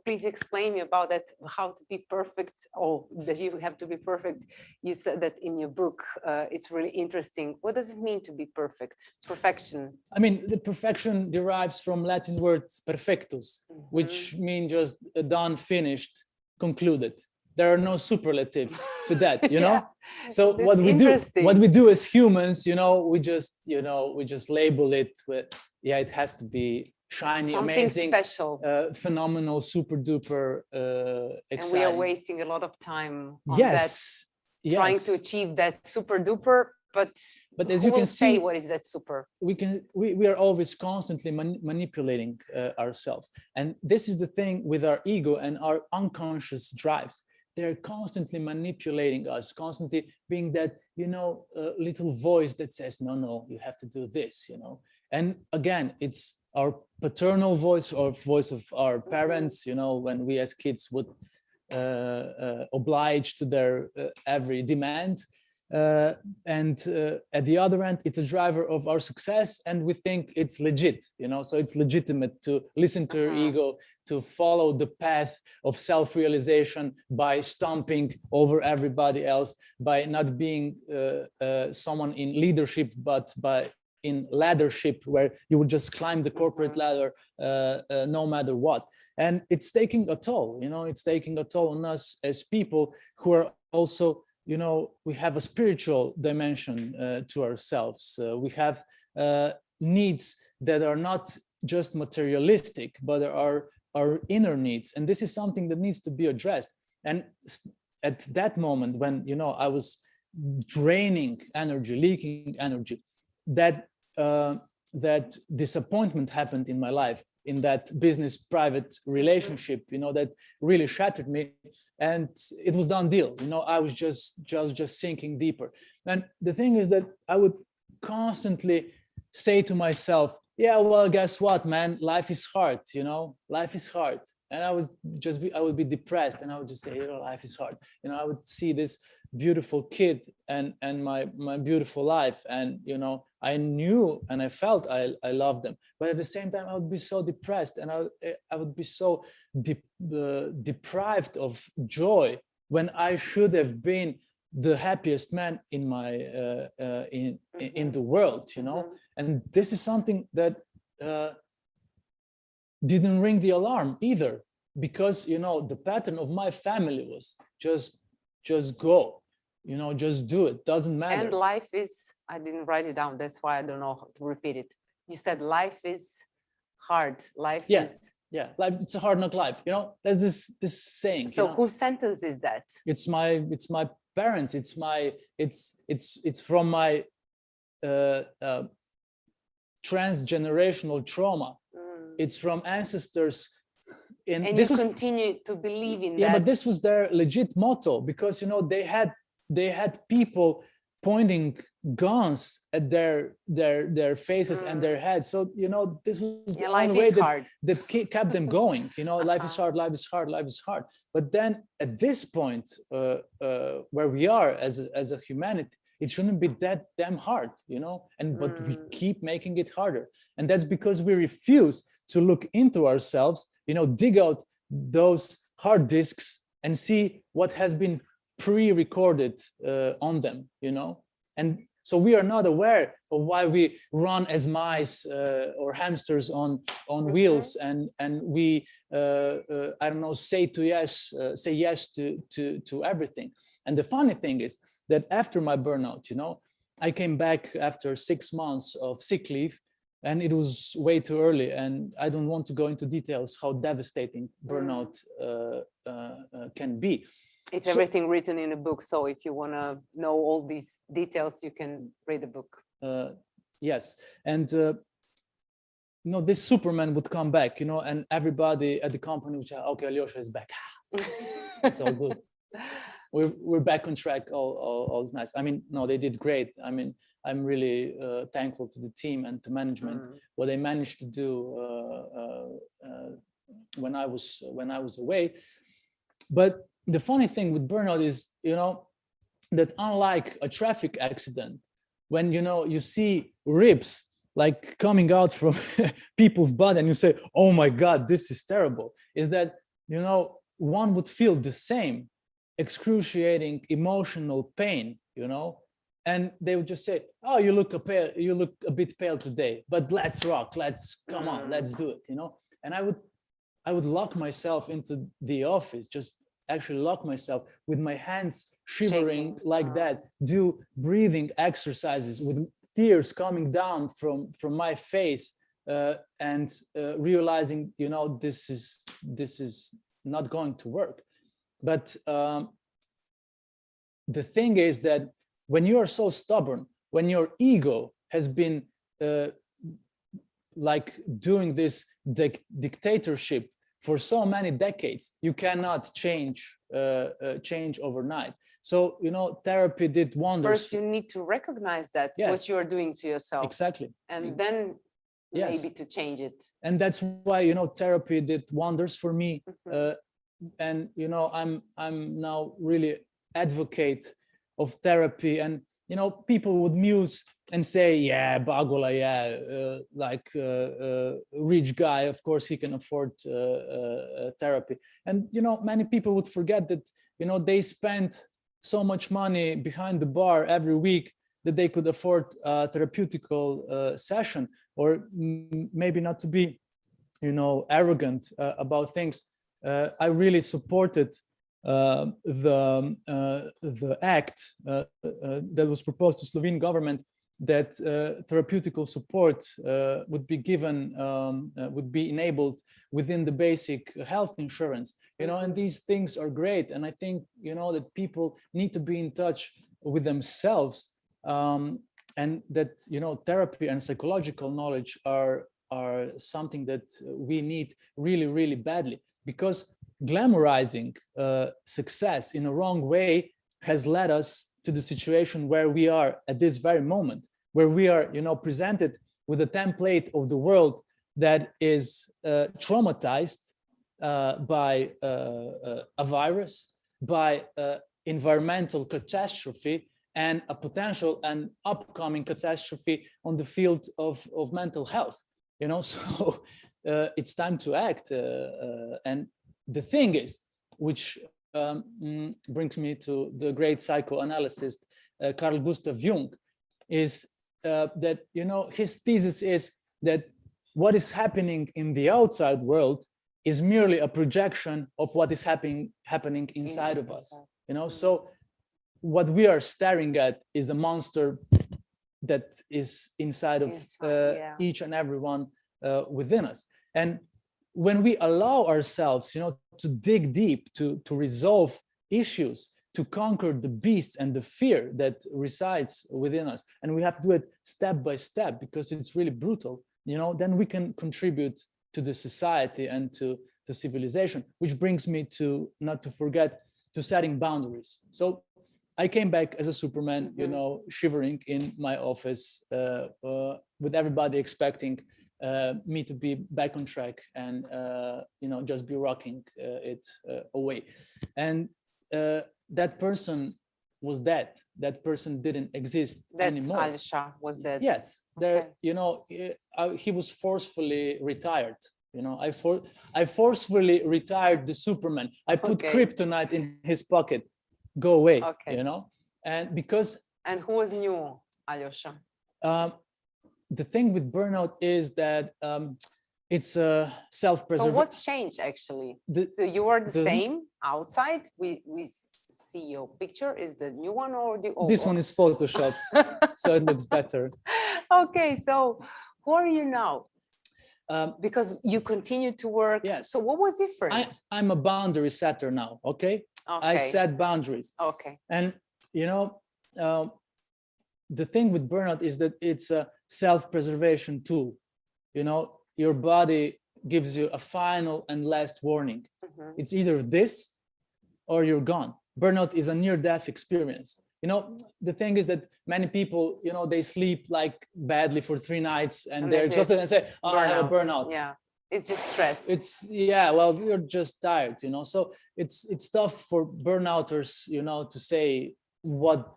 Please explain me about that, how to be perfect, or that you have to be perfect. You said that in your book. It's really interesting. What does it mean to be perfect? Perfection. I mean, the perfection derives from Latin word perfectus, which means just done, finished, concluded. there are no superlatives to that, you know. Yeah, So what interesting. we do as humans, you know, we just label it with, yeah, it has to be shiny, Something amazing, special. phenomenal, super duper exciting. And we are wasting a lot of time on Yes, that, trying to achieve that super duper, but as who you will can say see, what is that super? we are always constantly manipulating ourselves, and this is the thing with our ego and our unconscious drives. They're constantly manipulating us, constantly being that, you know, little voice that says, no, you have to do this, you know. And again, it's our paternal voice or voice of our parents, you know, when we as kids would oblige to their every demand. And at the other end, it's a driver of our success, and we think it's legit, you know. So it's legitimate to listen to your ego, to follow the path of self-realization by stomping over everybody else, by not being someone in leadership, but by in laddership, where you would just climb the corporate ladder no matter what. And it's taking a toll, you know. It's taking a toll on us as people who are also, you know, we have a spiritual dimension to ourselves. We have needs that are not just materialistic, but are our inner needs. And this is something that needs to be addressed. And at that moment when, you know, I was draining energy, leaking energy, that disappointment happened in my life, in that business private relationship, you know, that really shattered me. And it was done deal, you know. I was just sinking deeper. And the thing is that I would constantly say to myself, yeah, well, guess what, man, life is hard, you know, life is hard. And I would be depressed, and I would just say, you know, life is hard. You know, I would see this beautiful kid and my beautiful life, and, you know, I knew and I felt I loved them, but at the same time I would be so depressed, and I would be so deprived of joy, when I should have been the happiest man in my in the world, you know. And this is something that didn't ring the alarm either, because, you know, the pattern of my family was just go, you know, just do it, doesn't matter. And life is, I didn't write it down, that's why I don't know how to repeat it. You said life is hard, life is, life, it's a hard knock life, you know. There's this saying. So, you know, whose sentence is that? It's my parents, it's from my transgenerational trauma. It's from ancestors, and this you continue to believe in that. Yeah, but this was their legit motto, because, you know, they had people pointing guns at their faces and their heads. So, you know, this was the only way that kept them going. You know, life is hard, life is hard, life is hard. But then at this point, where we are as a humanity, it shouldn't be that damn hard, you know. But we keep making it harder, and that's because we refuse to look into ourselves, you know, dig out those hard disks and see what has been pre-recorded on them, you know. And so we are not aware of why we run as mice or hamsters on wheels, and we I don't know, say yes to everything. And the funny thing is that after my burnout, you know, I came back after 6 months of sick leave, and it was way too early, and I don't want to go into details how devastating burnout can be. It's everything written in a book, so if you want to know all these details, you can read the book. Yes, and you know, this Superman would come back, you know, and everybody at the company would say, okay, Aljosha is back. It's all good. We're back on track. All is nice. I mean, no, they did great. I mean, I'm really thankful to the team and to management, what they managed to do when I was away. But the funny thing with burnout is, you know, that unlike a traffic accident, when, you know, you see ribs like coming out from people's body and you say, oh my God, this is terrible, is that, you know, one would feel the same excruciating emotional pain, you know, and they would just say, oh, you look a bit pale today, but let's rock, let's come on, let's do it, you know. And I would lock myself into the office, just actually lock myself with my hands shivering Shaking. like that, do breathing exercises with tears coming down from my face, and realizing, you know, this is not going to work. But the thing is that when you are so stubborn, when your ego has been like doing this dictatorship for so many decades, you cannot change overnight. So, you know, therapy did wonders. First, you need to recognize that Yes. what you are doing to yourself. Exactly. And then Yes. maybe to change it. And that's why, you know, therapy did wonders for me. And, you know, I'm now really advocate of therapy. And, you know, people would muse and say, yeah, Bagola, yeah, rich guy, of course he can afford therapy. And, you know, many people would forget that, you know, they spent so much money behind the bar every week that they could afford a therapeutical session, or maybe not to be, you know, arrogant about things. I really supported the act that was proposed to Slovene government, that therapeutical support would be given, would be enabled within the basic health insurance, you know, and these things are great. And I think, you know, that people need to be in touch with themselves, and that, you know, therapy and psychological knowledge are something that we need really, really badly, because glamorizing success in a wrong way has led us to the situation where we are at this very moment, where we are, you know, presented with a template of the world that is traumatized by a virus, by environmental catastrophe, and a potential and upcoming catastrophe on the field of mental health, you know. So it's time to act. And the thing is, which brings me to the great psychoanalyst Carl Gustav Jung, is that, you know, his thesis is that what is happening in the outside world is merely a projection of what is happening inside of us, you know. So what we are staring at is a monster that is inside of each and every one within us. And when we allow ourselves, you know, to dig deep, to resolve issues, to conquer the beasts and the fear that resides within us, and we have to do it step by step because it's really brutal, you know, then we can contribute to the society and to civilization, which brings me to, not to forget, to setting boundaries. So I came back as a Superman, you know, shivering in my office with everybody expecting me to be back on track and, you know, just be rocking it away. And that person was dead. That person didn't exist anymore. Aljoša was dead. Yes, there, you know, he was forcefully retired. You know, I forcefully retired the Superman. I put kryptonite in his pocket. Go away, you know, and because. And who was new Aljoša? The thing with burnout is that it's a self-preservation. So what changed actually? So you are the same outside. We see your picture. Is the new one or the old? This one is photoshopped, so it looks better. Okay, so who are you now? Because you continue to work. Yes. So what was different? I'm a boundary setter now. Okay. I set boundaries. Okay. And you know, the thing with burnout is that it's a self-preservation tool. You know, your body gives you a final and last warning. It's either this or you're gone. Burnout is a near-death experience. You know, the thing is that many people, you know, they sleep like badly for 3 nights and they're exhausted and say, oh, I have a burnout. Yeah, it's just stress. It's, yeah, well, you're just tired, you know. So it's tough for burnouters, you know, to say what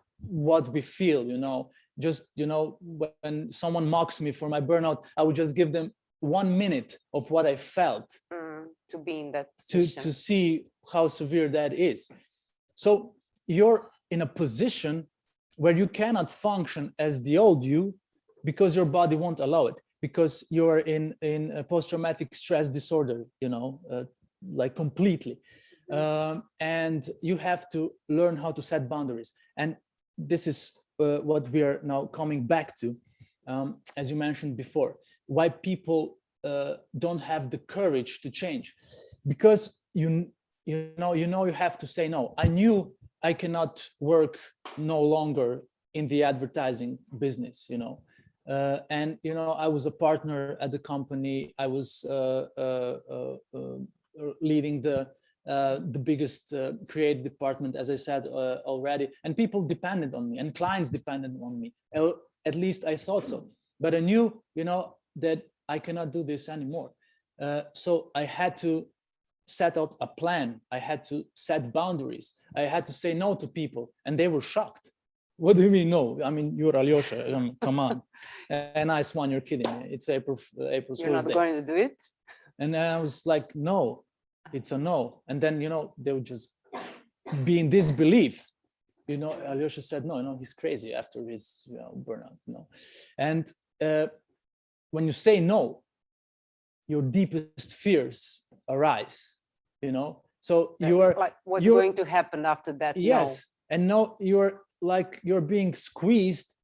we feel, you know. Just, you know, when someone mocks me for my burnout, I would just give them 1 minute of what I felt to be in that position. To see how severe that is. So you're in a position where you cannot function as the old you because your body won't allow it, because you're in a post-traumatic stress disorder, you know, like completely. and you have to learn how to set boundaries. And this is what we are now coming back to, as you mentioned before, why people don't have the courage to change, because you have to say no. I knew I cannot work no longer in the advertising business, and I was a partner at the company. I was leading the biggest creative department, as I said already, and people depended on me, and clients depended on me. At least I thought so, but I knew, that I cannot do this anymore. So I had to set out a plan. I had to set boundaries. I had to say no to people, and they were shocked. What do you mean no? I mean, you're Aljosha. Come on. And nice one, you're kidding. It's April's Fool's Day. You're not going to do it? And I was like, no, it's a no. And then, they would just be in disbelief. Aljosha said, no, he's crazy after his burnout. And when you say no, your deepest fears arise, so you are like, what's going to happen after that? Yes. No. And now you're being squeezed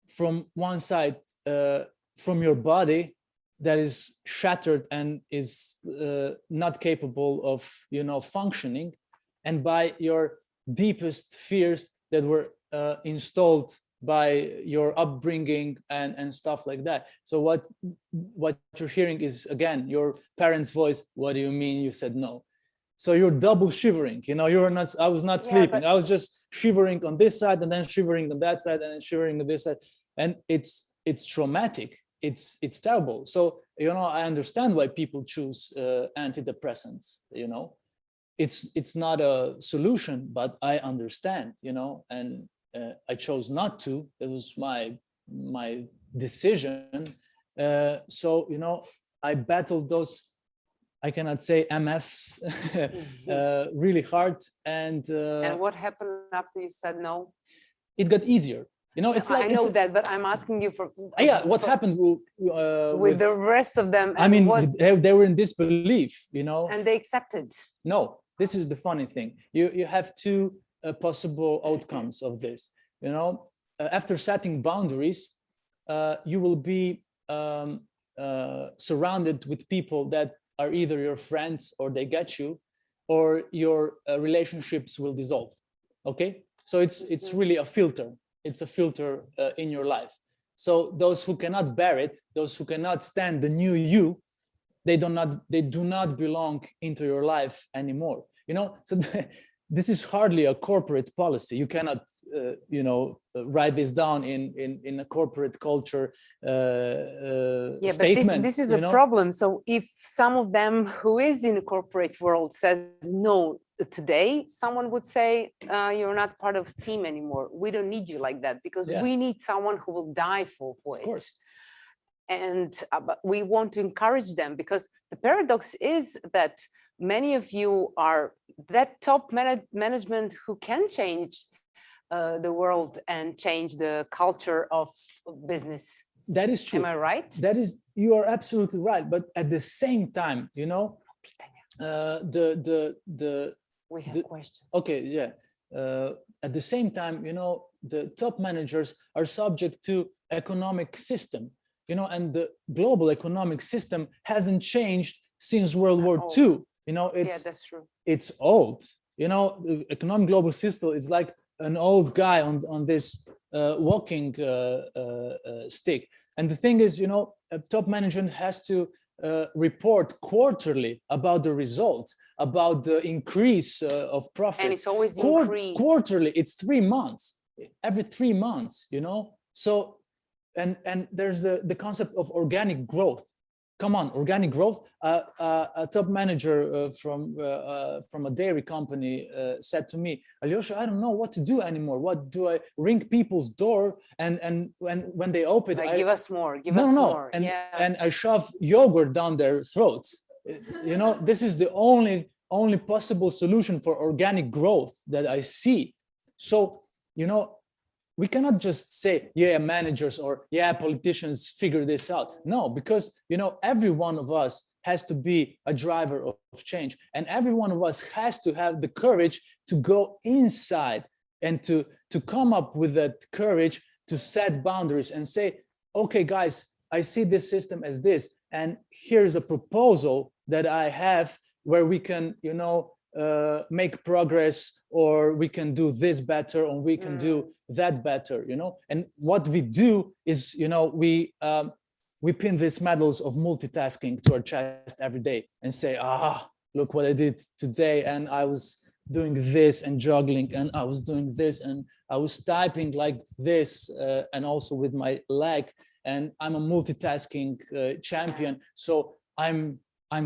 from one side, from your body that is shattered and is not capable of functioning, and by your deepest fears that were installed by your upbringing and stuff like that. So what you're hearing is, again, your parents' voice. What do you mean you said no? So you're double shivering, I was not sleeping. I was just shivering on this side, and then shivering on that side, and then shivering on this side. And it's traumatic. It's terrible. So, I understand why people choose antidepressants, it's not a solution, but I understand, and I chose not to. It was my decision. So, I battled those, I cannot say MFs, really hard. And what happened after you said no? It got easier. It's like, I know that, but I'm asking you for what happened with the rest of them. I mean, they were in disbelief, and they accepted. No, this is the funny thing. You have two possible outcomes of this. After setting boundaries, you will be surrounded with people that are either your friends or they get you, or your relationships will dissolve. Okay, so it's really a filter. It's a filter in your life. So those who cannot bear it, those who cannot stand the new you, they do not belong into your life anymore. So this is hardly a corporate policy. You cannot write this down in a corporate culture statement. But this is a problem. So if some of them who is in the corporate world says no today, someone would say, you're not part of the team anymore. We don't need you like that, because we need someone who will die for it. Of course. And but we want to encourage them, because the paradox is that many of you are that top management who can change the world and change the culture of business. That is true. Am I right? You are absolutely right. But at the same time, we have questions. Okay, yeah. At the same time, the top managers are subject to economic system, and the global economic system hasn't changed since World War II. That's true. It's old. The economic global system is like an old guy on this walking stick. And the thing is, a top management has to report quarterly about the results, about the increase of profit. And it's always increased. Quarterly, it's 3 months, every 3 months, So, and there's the concept of organic growth. Come on, organic growth. A top manager from a dairy company said to me, Aljosha, I don't know what to do anymore. What do I ring people's door, and when they open it, give us more, give us more. And I shove yogurt down their throats. This is the only possible solution for organic growth that I see. So, we cannot just say, managers or politicians figure this out. No, because, every one of us has to be a driver of change. And every one of us has to have the courage to go inside and to come up with that courage to set boundaries and say, okay, guys, I see this system as this, and here's a proposal that I have where we can, you know, make progress, or we can do this better, or we can do that better, you know. And what we do is, you know, we pin these medals of multitasking to our chest every day and say, ah, look what I did today, and I was doing this and juggling, and I was doing this, and I was typing like this, and also with my leg, and I'm a multitasking champion, so I'm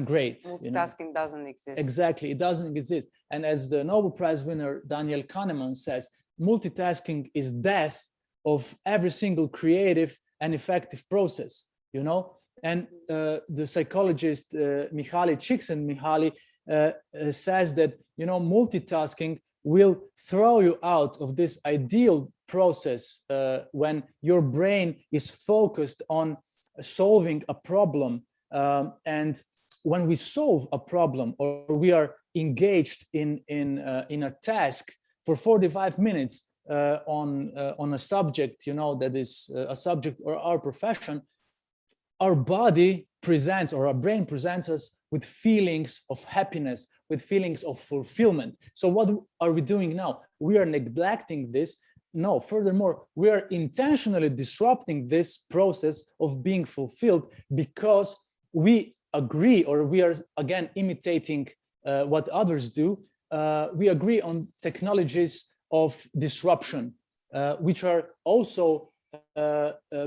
great. Multitasking doesn't exist. Exactly, it doesn't exist. And as the Nobel Prize winner Daniel Kahneman says, multitasking is death of every single creative and effective process, you know. And the psychologist Mihaly Csikszentmihalyi says that, you know, multitasking will throw you out of this ideal process when your brain is focused on solving a problem, and when we solve a problem, or we are engaged in a task for 45 minutes on a subject, you know, that is a subject or our profession, our body presents, or our brain presents us with feelings of happiness, with feelings of fulfillment. So what are we doing now? We are neglecting this. No, furthermore, we are intentionally disrupting this process of being fulfilled because we agree, or we are again imitating what others do. We agree on technologies of disruption, which are also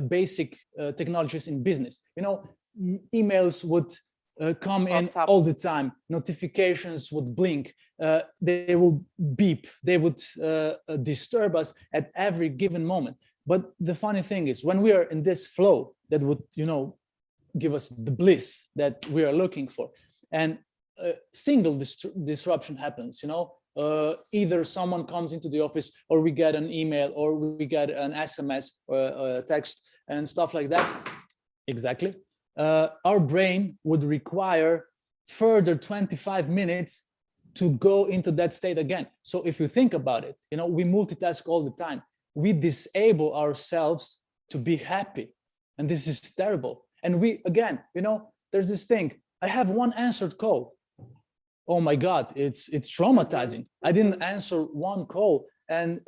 basic technologies in business. You know, emails would come in all the time, notifications would blink, they will beep, they would disturb us at every given moment. But the funny thing is, when we are in this flow that would, you know, give us the bliss that we are looking for, and single disruption happens, you know, either someone comes into the office, or we get an email, or we get an SMS or a text and stuff like that. Exactly. Our brain would require further 25 minutes to go into that state again. So if you think about it, you know, we multitask all the time. We disable ourselves to be happy. And this is terrible. And we, again, you know, there's this thing, I have one answered call. Oh my God, it's traumatizing. I didn't answer one call, and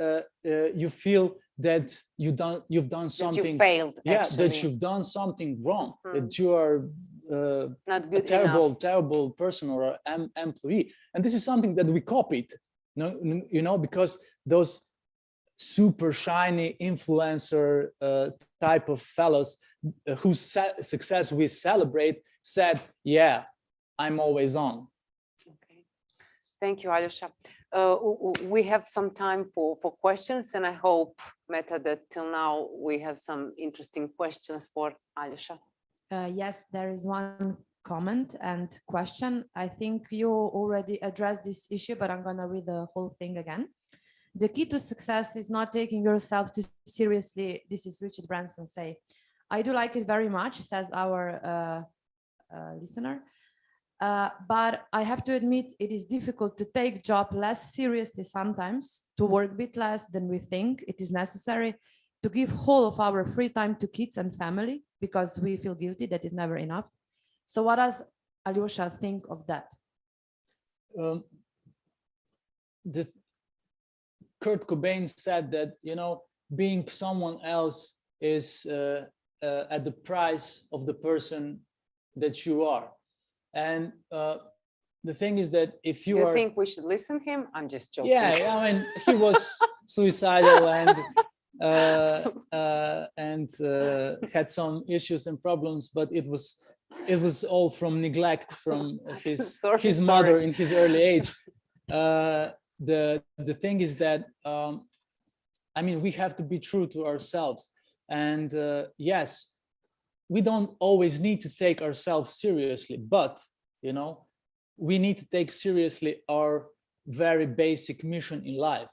you feel that you've done something. That you failed. Yeah, actually. that you've done something wrong. That you are not good a terrible person or an employee. And this is something that we copied, you know, because those super shiny influencer type of fellows whose success we celebrate said, yeah, I'm always on. Okay. Thank you, Aljoša. We have some time for questions, and I hope, Meta, that till now we have some interesting questions for Aljoša. Yes, there is one comment and question. I think you already addressed this issue, but I'm going to read the whole thing again. The key to success is not taking yourself too seriously. This is Richard Branson say. I do like it very much, says our listener. But I have to admit, it is difficult to take job less seriously sometimes, to work a bit less than we think it is necessary, to give whole of our free time to kids and family, because we feel guilty, that is never enough. So what does Aljoša think of that? Kurt Cobain said that, you know, being someone else is at the price of the person that you are. And the thing is that if you are... think we should listen to him? I'm just joking. Yeah, I mean, he was suicidal and had some issues and problems, but it was all from neglect from his mother in his early age. The thing is that I mean, we have to be true to ourselves, and yes, we don't always need to take ourselves seriously, but you know, we need to take seriously our very basic mission in life,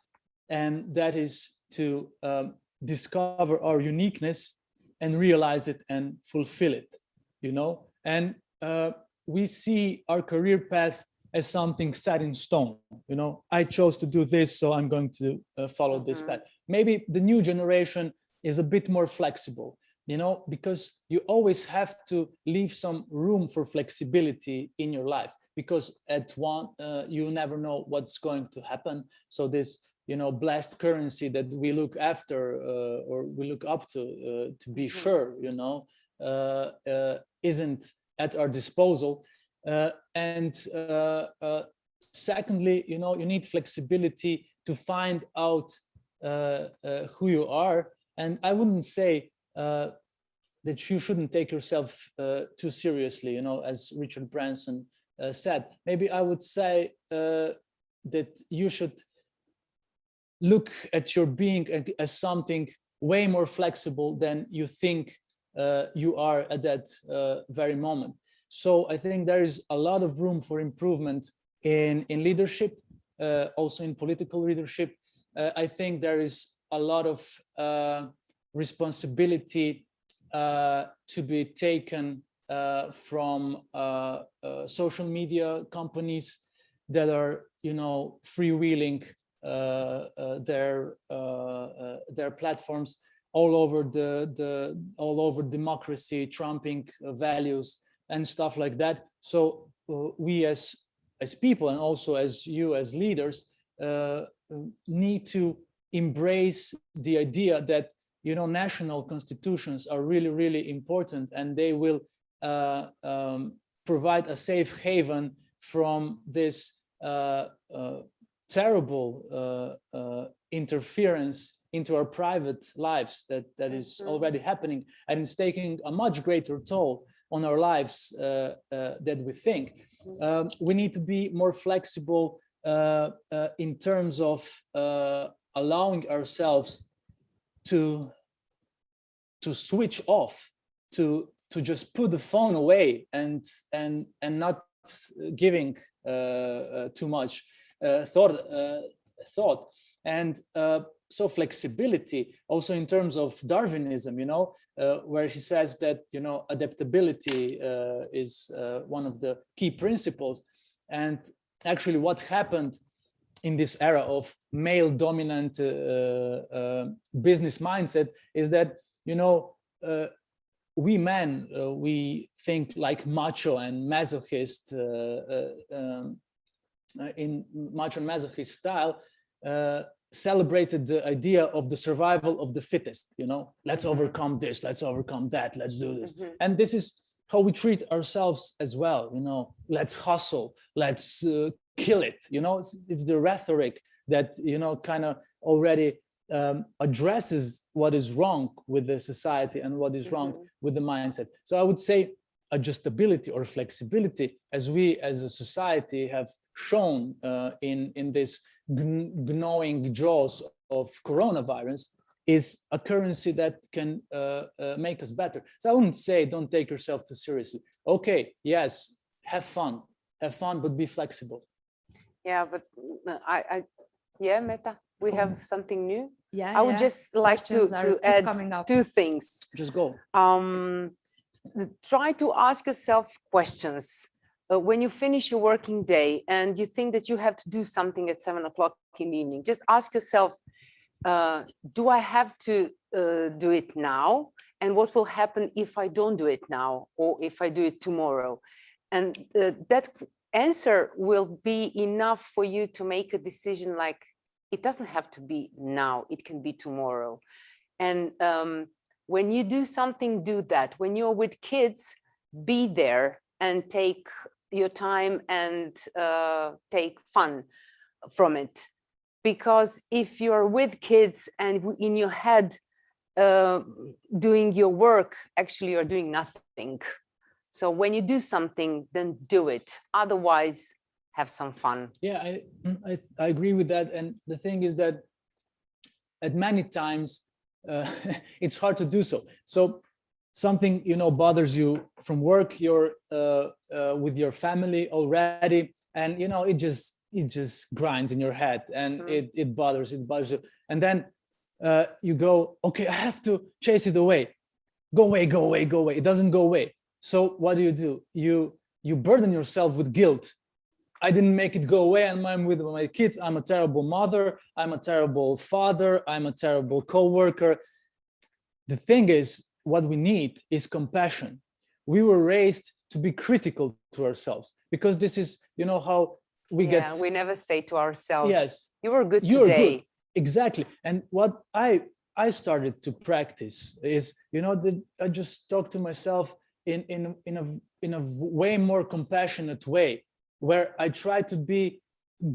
and that is to discover our uniqueness and realize it and fulfill it, you know. And we see our career path as something set in stone. You know, I chose to do this, so I'm going to follow this path. Maybe the new generation is a bit more flexible, you know, because you always have to leave some room for flexibility in your life, because at one, you never know what's going to happen. So this, you know, blessed currency that we look after or we look up to be sure, you know, isn't at our disposal. Secondly, you know, you need flexibility to find out who you are. And I wouldn't say that you shouldn't take yourself too seriously, you know, as Richard Branson said. Maybe I would say that you should look at your being as something way more flexible than you think you are at that very moment. So I think there is a lot of room for improvement in leadership, also in political leadership. I think there is a lot of responsibility to be taken from social media companies that are, you know, freewheeling their platforms all over democracy, trumping values and stuff like that. So we as people, and also as you as leaders, need to embrace the idea that, you know, national constitutions are really, really important, and they will provide a safe haven from this terrible interference into our private lives that is already happening, and it's taking a much greater toll on our lives than we think. We need to be more flexible in terms of allowing ourselves to switch off, to just put the phone away and not giving too much thought. And so flexibility also in terms of Darwinism, you know, where he says that, you know, adaptability is one of the key principles. And actually what happened in this era of male dominant business mindset is that, you know, we men, we think like macho and masochist, in macho and masochist style, celebrated the idea of the survival of the fittest, you know, let's overcome this, let's overcome that, let's do this. And this is how we treat ourselves as well, you know, let's hustle, let's kill it, you know, it's the rhetoric that, you know, kind of already addresses what is wrong with the society and what is wrong with the mindset. So I would say adjustability or flexibility, as we as a society have shown in this gnawing jaws of coronavirus, is a currency that can make us better. So I wouldn't say don't take yourself too seriously. Okay, yes, have fun, but be flexible. Yeah, but yeah, Meta, we have something new. Yeah, I would just like to add two things. Just go. Try to ask yourself questions when you finish your working day and you think that you have to do something at 7 o'clock in the evening. Just ask yourself, do I have to do it now? And what will happen if I don't do it now, or if I do it tomorrow? And that answer will be enough for you to make a decision, like, it doesn't have to be now, it can be tomorrow. And when you do something, do that. When you're with kids, be there and take your time and take fun from it. Because if you're with kids and in your head doing your work, actually you're doing nothing. So when you do something, then do it. Otherwise, have some fun. Yeah, I agree with that. And the thing is that at many times, it's hard to do so. So something, you know, bothers you from work, you're with your family already, and, you know, it just grinds in your head, and it bothers you. And then you go, okay, I have to chase it away. Go away. It doesn't go away. So what do? You you burden yourself with guilt. I didn't make it go away, and I'm with my kids. I'm a terrible mother. I'm a terrible father. I'm a terrible co-worker. The thing is, what we need is compassion. We were raised to be critical to ourselves, because this is, how we get. We never say to ourselves, yes, you were good you're today. good. Exactly. And what I started to practice is, that I just talk to myself in a way more compassionate way, where I try to be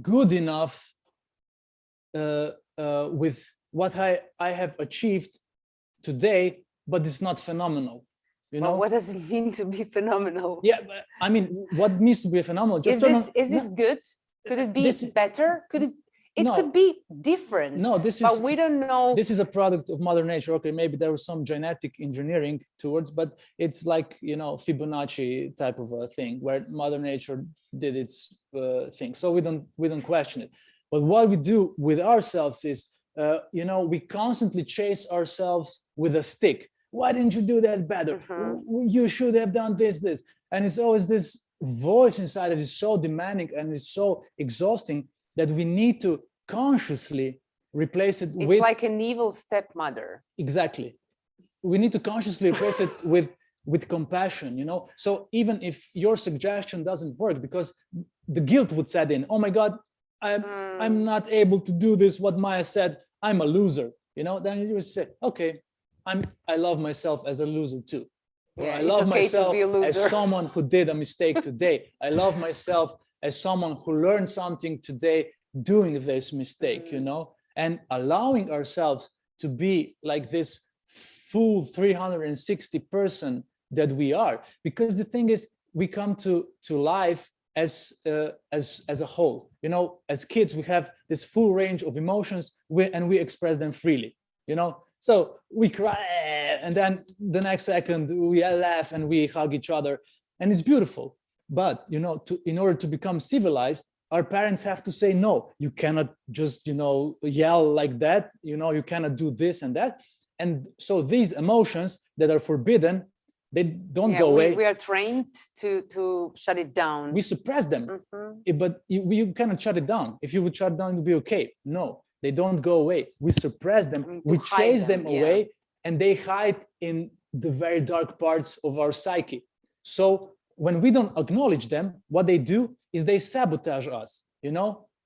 good enough with what I have achieved today, but it's not phenomenal. Well, what does it mean to be phenomenal? Yeah, but, I mean, what means to be phenomenal? Is this good? Could it be better? Could it? It could be different. No, but we don't know. This is a product of Mother Nature. Okay, maybe there was some genetic engineering towards, but it's like, Fibonacci type of a thing where Mother Nature did its thing. So we don't question it. But what we do with ourselves is, we constantly chase ourselves with a stick. Why didn't you do that better? You should have done this. And it's always this voice inside that is so demanding and is so exhausting that we need to consciously replace it with. It's like an evil stepmother. Exactly. We need to consciously replace it with compassion, So even if your suggestion doesn't work, because the guilt would set in, oh my God, I'm not able to do this, what Maya said, I'm a loser, then you would say, okay, I love myself as a loser too. Yeah, I love myself as loser. someone who did a mistake today. I love myself as someone who learned something today doing this mistake, and allowing ourselves to be like this full 360 person that we are. Because the thing is, we come to life as a whole. As kids, we have this full range of emotions, and we express them freely. So we cry, and then the next second we laugh and we hug each other, and it's beautiful. But in order to become civilized, our parents have to say, no, you cannot just yell like that. You cannot do this and that. And so these emotions that are forbidden, they don't go away. We are trained to shut it down. We suppress them, but you cannot shut it down. If you would shut it down, it would be okay. No, they don't go away. We suppress them. We chase them away, and they hide in the very dark parts of our psyche. So when we don't acknowledge them, what they do is they sabotage us.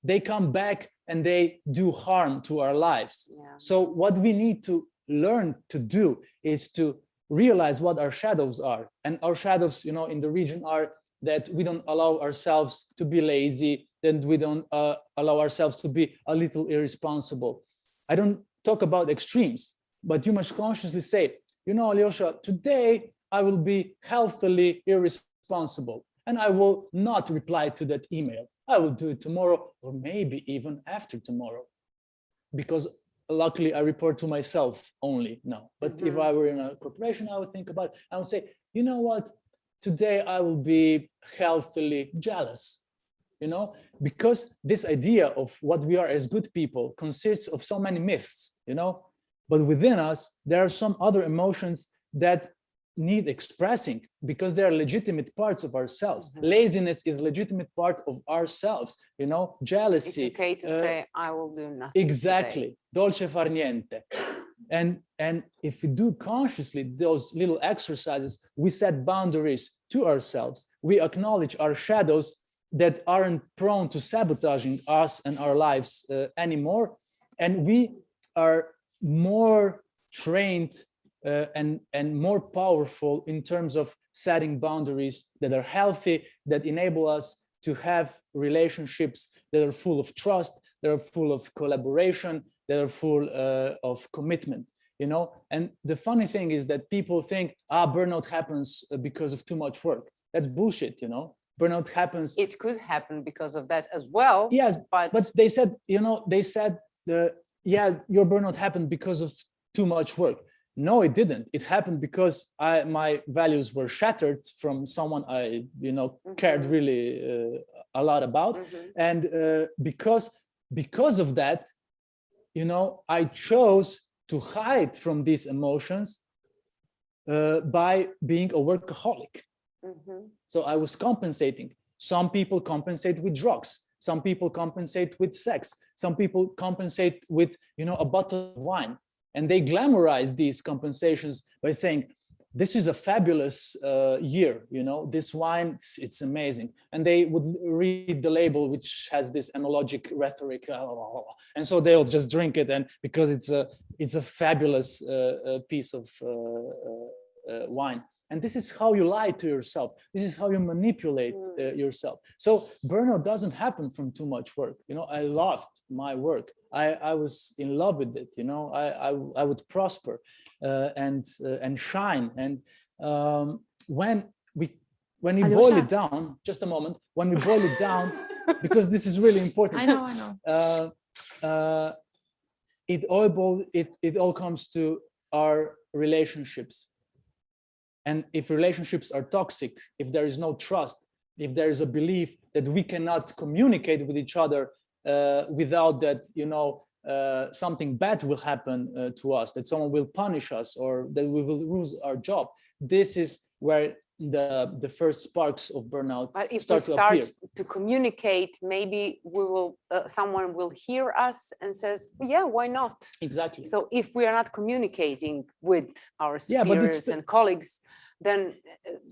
They come back and they do harm to our lives. Yeah. So what we need to learn to do is to realize what our shadows are. And our shadows, in the region are that we don't allow ourselves to be lazy, that we don't allow ourselves to be a little irresponsible. I don't talk about extremes, but you must consciously say, Aljosha, today I will be healthily irresponsible, and I will not reply to that email. I will do it tomorrow, or maybe even after tomorrow, because luckily I report to myself only now. But if I were in a corporation, I would think about it. I would say, you know what? Today I will be healthily jealous, because this idea of what we are as good people consists of so many myths, but within us, there are some other emotions that need expressing, because they are legitimate parts of ourselves. Laziness is a legitimate part of ourselves, jealousy. It's okay to say, I will do nothing. Exactly. Dolce far niente. And if we do consciously those little exercises, we set boundaries to ourselves. We acknowledge our shadows that aren't prone to sabotaging us and our lives anymore. And we are more trained and more powerful in terms of setting boundaries that are healthy, that enable us to have relationships that are full of trust, that are full of collaboration, that are full of commitment, And the funny thing is that people think, burnout happens because of too much work. That's bullshit, Burnout happens. It could happen because of that as well. Yes, but they said, your burnout happened because of too much work. No, it didn't. It happened because my values were shattered from someone I, cared really a lot about. And because of that, I chose to hide from these emotions by being a workaholic. So I was compensating. Some people compensate with drugs. Some people compensate with sex. Some people compensate with, a bottle of wine. And they glamorize these compensations by saying, this is a fabulous year, this wine, it's amazing. And they would read the label, which has this analogic rhetoric. And so they'll just drink it. And because it's a fabulous piece of wine. And this is how you lie to yourself. This is how you manipulate yourself. So burnout doesn't happen from too much work. I loved my work. I was in love with it. I would prosper and shine. And when we boil it down, just a moment. When we boil it down, because this is really important. I know. It all comes to our relationships. And if relationships are toxic, if there is no trust, if there is a belief that we cannot communicate with each other without that, something bad will happen to us, that someone will punish us, or that we will lose our job. This is where the first sparks of burnout but if start we to appear. to communicate, maybe we will someone will hear us and says, yeah, why not? Exactly. So if we are not communicating with our superiors and colleagues, then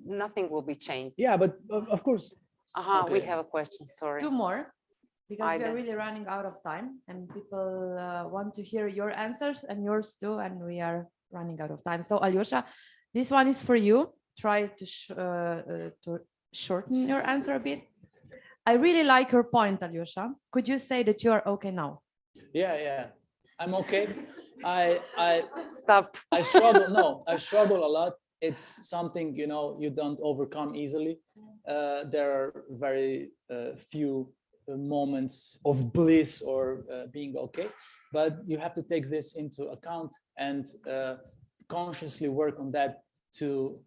nothing will be changed. Yeah, but of course. Okay. We have a question, sorry. Two more, because we are really running out of time and people want to hear your answers and yours too, and we are running out of time. So Aljosha, this one is for you. Try to shorten your answer a bit. I really like your point, Aljosha. Could you say that you are okay now? Yeah, I'm okay. I Stop. I struggle. No, I struggle a lot. It's something you don't overcome easily. There are very few moments of bliss or being okay, but you have to take this into account and consciously work on that to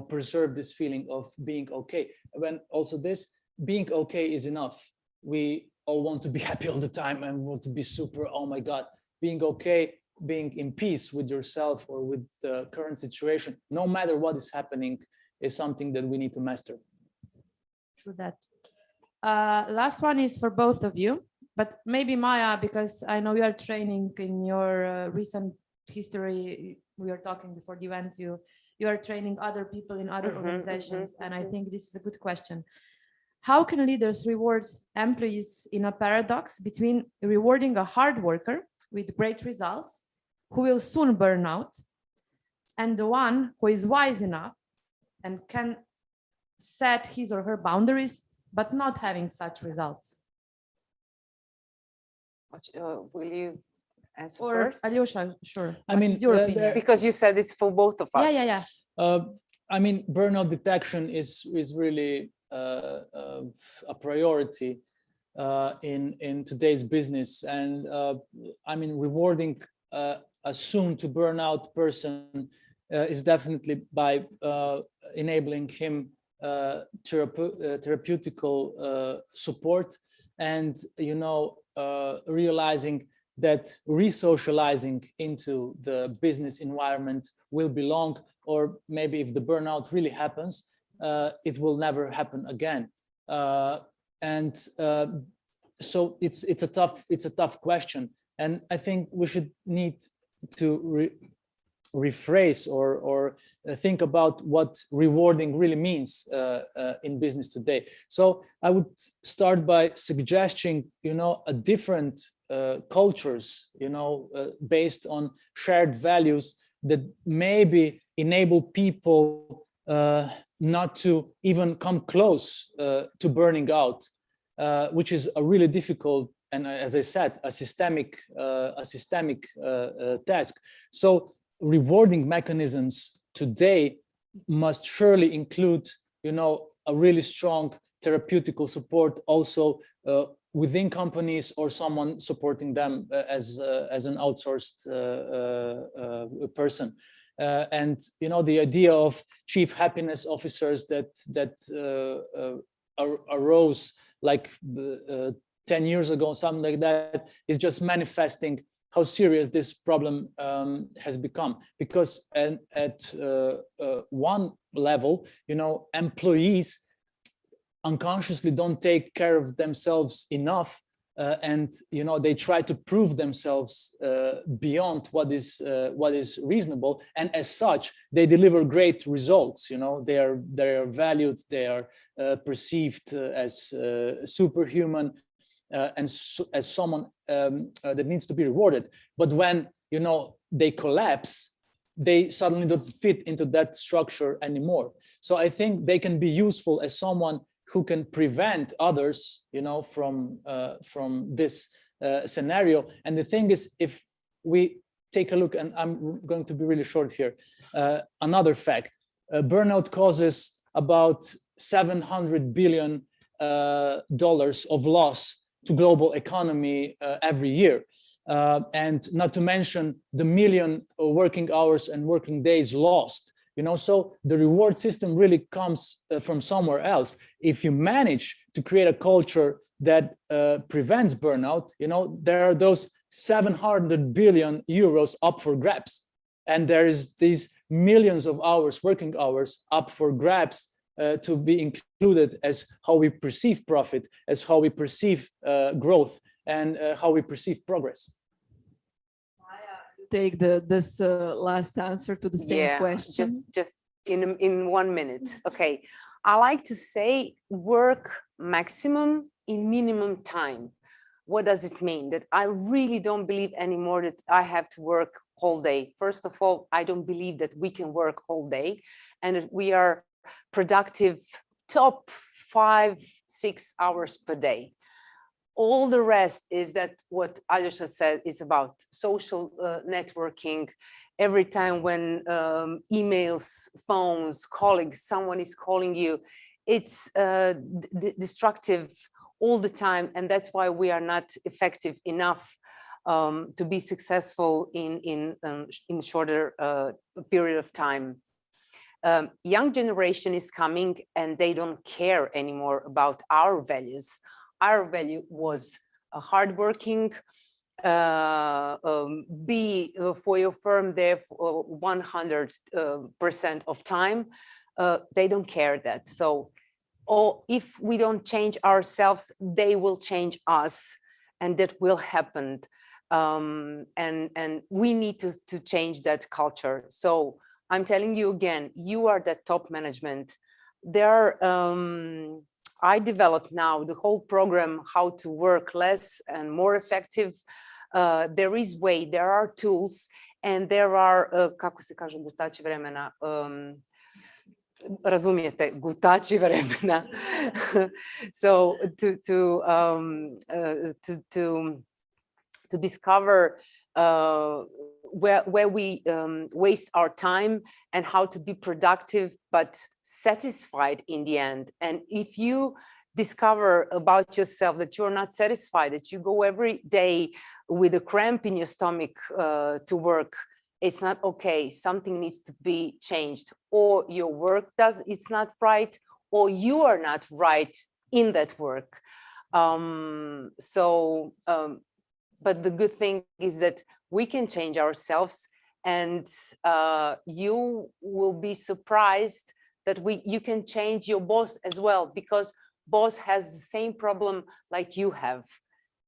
preserve this feeling of being okay. When also this being okay is enough. We all want to be happy all the time and want to be super, oh my God. Being okay, being in peace with yourself or with the current situation, no matter what is happening, is something that we need to master. True that. Last one is for both of you, but maybe Maya, because I know you are training in your recent history. We were talking before the event, you are training other people in other organizations. And I think this is a good question. How can leaders reward employees in a paradox between rewarding a hard worker with great results, who will soon burn out, and the one who is wise enough and can set his or her boundaries, but not having such results? Will you answer or first? Aljosha, sure. I mean, your opinion? Because you said it's for both of us. Yeah. I mean, burnout detection is really a priority in today's business, and I mean, rewarding a soon to burn out person is definitely by enabling him therapeutical support, and realizing that re-socializing into the business environment will be long, or maybe if the burnout really happens, it will never happen again. So it's a tough question, and I think we should need to rephrase or think about what rewarding really means in business today. So I would start by suggesting, a different cultures, based on shared values that maybe enable people not to even come close to burning out, which is a really difficult and, as I said, a systemic task. So rewarding mechanisms today must surely include, a really strong therapeutical support also within companies, or someone supporting them as an outsourced person. And the idea of chief happiness officers that arose like 10 years ago, something like that, is just manifesting how serious this problem has become. Because at one level, you know, employees unconsciously don't take care of themselves enough, and you know, they try to prove themselves beyond what is reasonable, and as such they deliver great results. You know, they are valued, they are perceived as superhuman, and as someone that needs to be rewarded. But when, you know, they collapse, they suddenly don't fit into that structure anymore. So I think they can be useful as someone who can prevent others, you know, from this scenario. And the thing is, if we take a look, and I'm going to be really short here, another fact: burnout causes about $700 billion of loss to global economy every year, and not to mention the million working hours and working days lost. You know, so the reward system really comes from somewhere else. If you manage to create a culture that prevents burnout, you know, there are those 700 billion euros up for grabs, and there is these millions of hours, working hours, up for grabs to be included as how we perceive profit, as how we perceive growth, and how we perceive progress. Take this last answer to the same question. Just in 1 minute. Okay, I like to say work maximum in minimum time. What does it mean? That I really don't believe anymore that I have to work whole day. First of all, I don't believe that we can work whole day, and that we are productive top 5-6 hours per day. All the rest is that what Aljoša said is about social networking. Every time when emails, phones, colleagues, someone is calling you, it's destructive all the time. And that's why we are not effective enough to be successful in shorter period of time. Young generation is coming and they don't care anymore about our values. Our value was hardworking, be for your firm there for 100% of time. They don't care that. So, or if we don't change ourselves, they will change us, and that will happen. And we need to change that culture. So I'm telling you again, you are the top management. There are, I developed now the whole program, how to work less and more effective. There is way, there are tools, and there are, kako se kažu, gutači vremena, razumijete, gutači vremena. So to discover where we waste our time and how to be productive but satisfied in the end. And if you discover about yourself that you're not satisfied, that you go every day with a cramp in your stomach to work, it's not okay. Something needs to be changed, or your work it's not right, or you are not right in that work. But the good thing is that we can change ourselves, and you will be surprised that you can change your boss as well, because boss has the same problem like you have,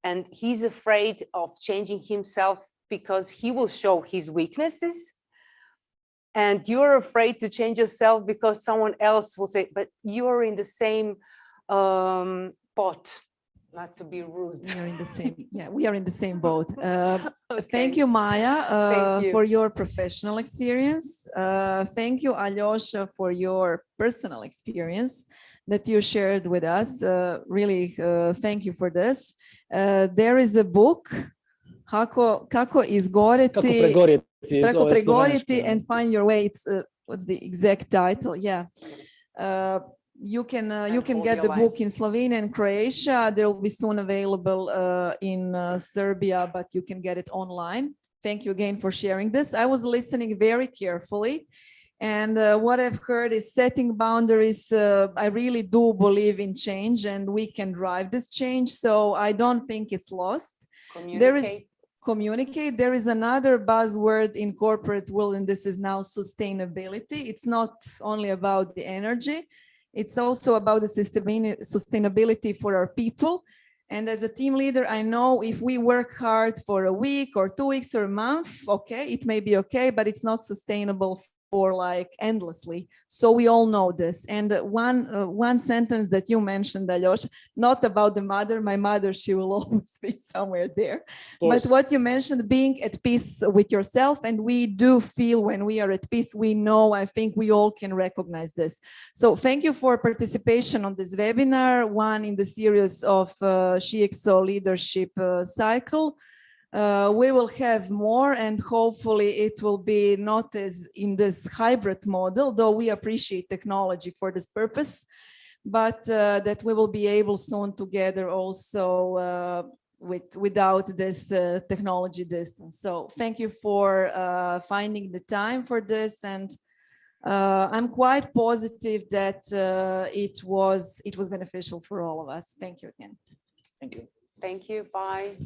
and he's afraid of changing himself because he will show his weaknesses, and you're afraid to change yourself because someone else will say, but you're in the same pot. Not to be rude. We are in the same, yeah, we are in the same boat. Okay. Thank you, Maya, Thank you. for your professional experience. Thank you, Aljoša, for your personal experience that you shared with us. Really, thank you for this. There is a book, Kako pregoriti and find your way. It's what's the exact title? Yeah. You can get the book in Slovenia and Croatia. There will be soon available in Serbia, but you can get it online. Thank you again for sharing this. I was listening very carefully, and what I've heard is setting boundaries. I really do believe in change, and we can drive this change. So I don't think it's lost. There is communicate. There is another buzzword in corporate world, and this is now sustainability. It's not only about the energy, it's also about the sustainability for our people. And as a team leader, I know if we work hard for a week or 2 weeks or a month, okay, it may be okay, but it's not sustainable for like endlessly. So we all know this. And one sentence that you mentioned, Aljoša, not about the mother. My mother, she will always be somewhere there. But what you mentioned, being at peace with yourself, and we do feel when we are at peace, we know, I think we all can recognize this. So thank you for participation on this webinar, one in the series of SheXO leadership cycle. We will have more, and hopefully it will be not as in this hybrid model, though we appreciate technology for this purpose, but that we will be able soon together also without this technology distance. So thank you for finding the time for this, and I'm quite positive that it was beneficial for all of us. Thank you again. Thank you. Thank you. Bye.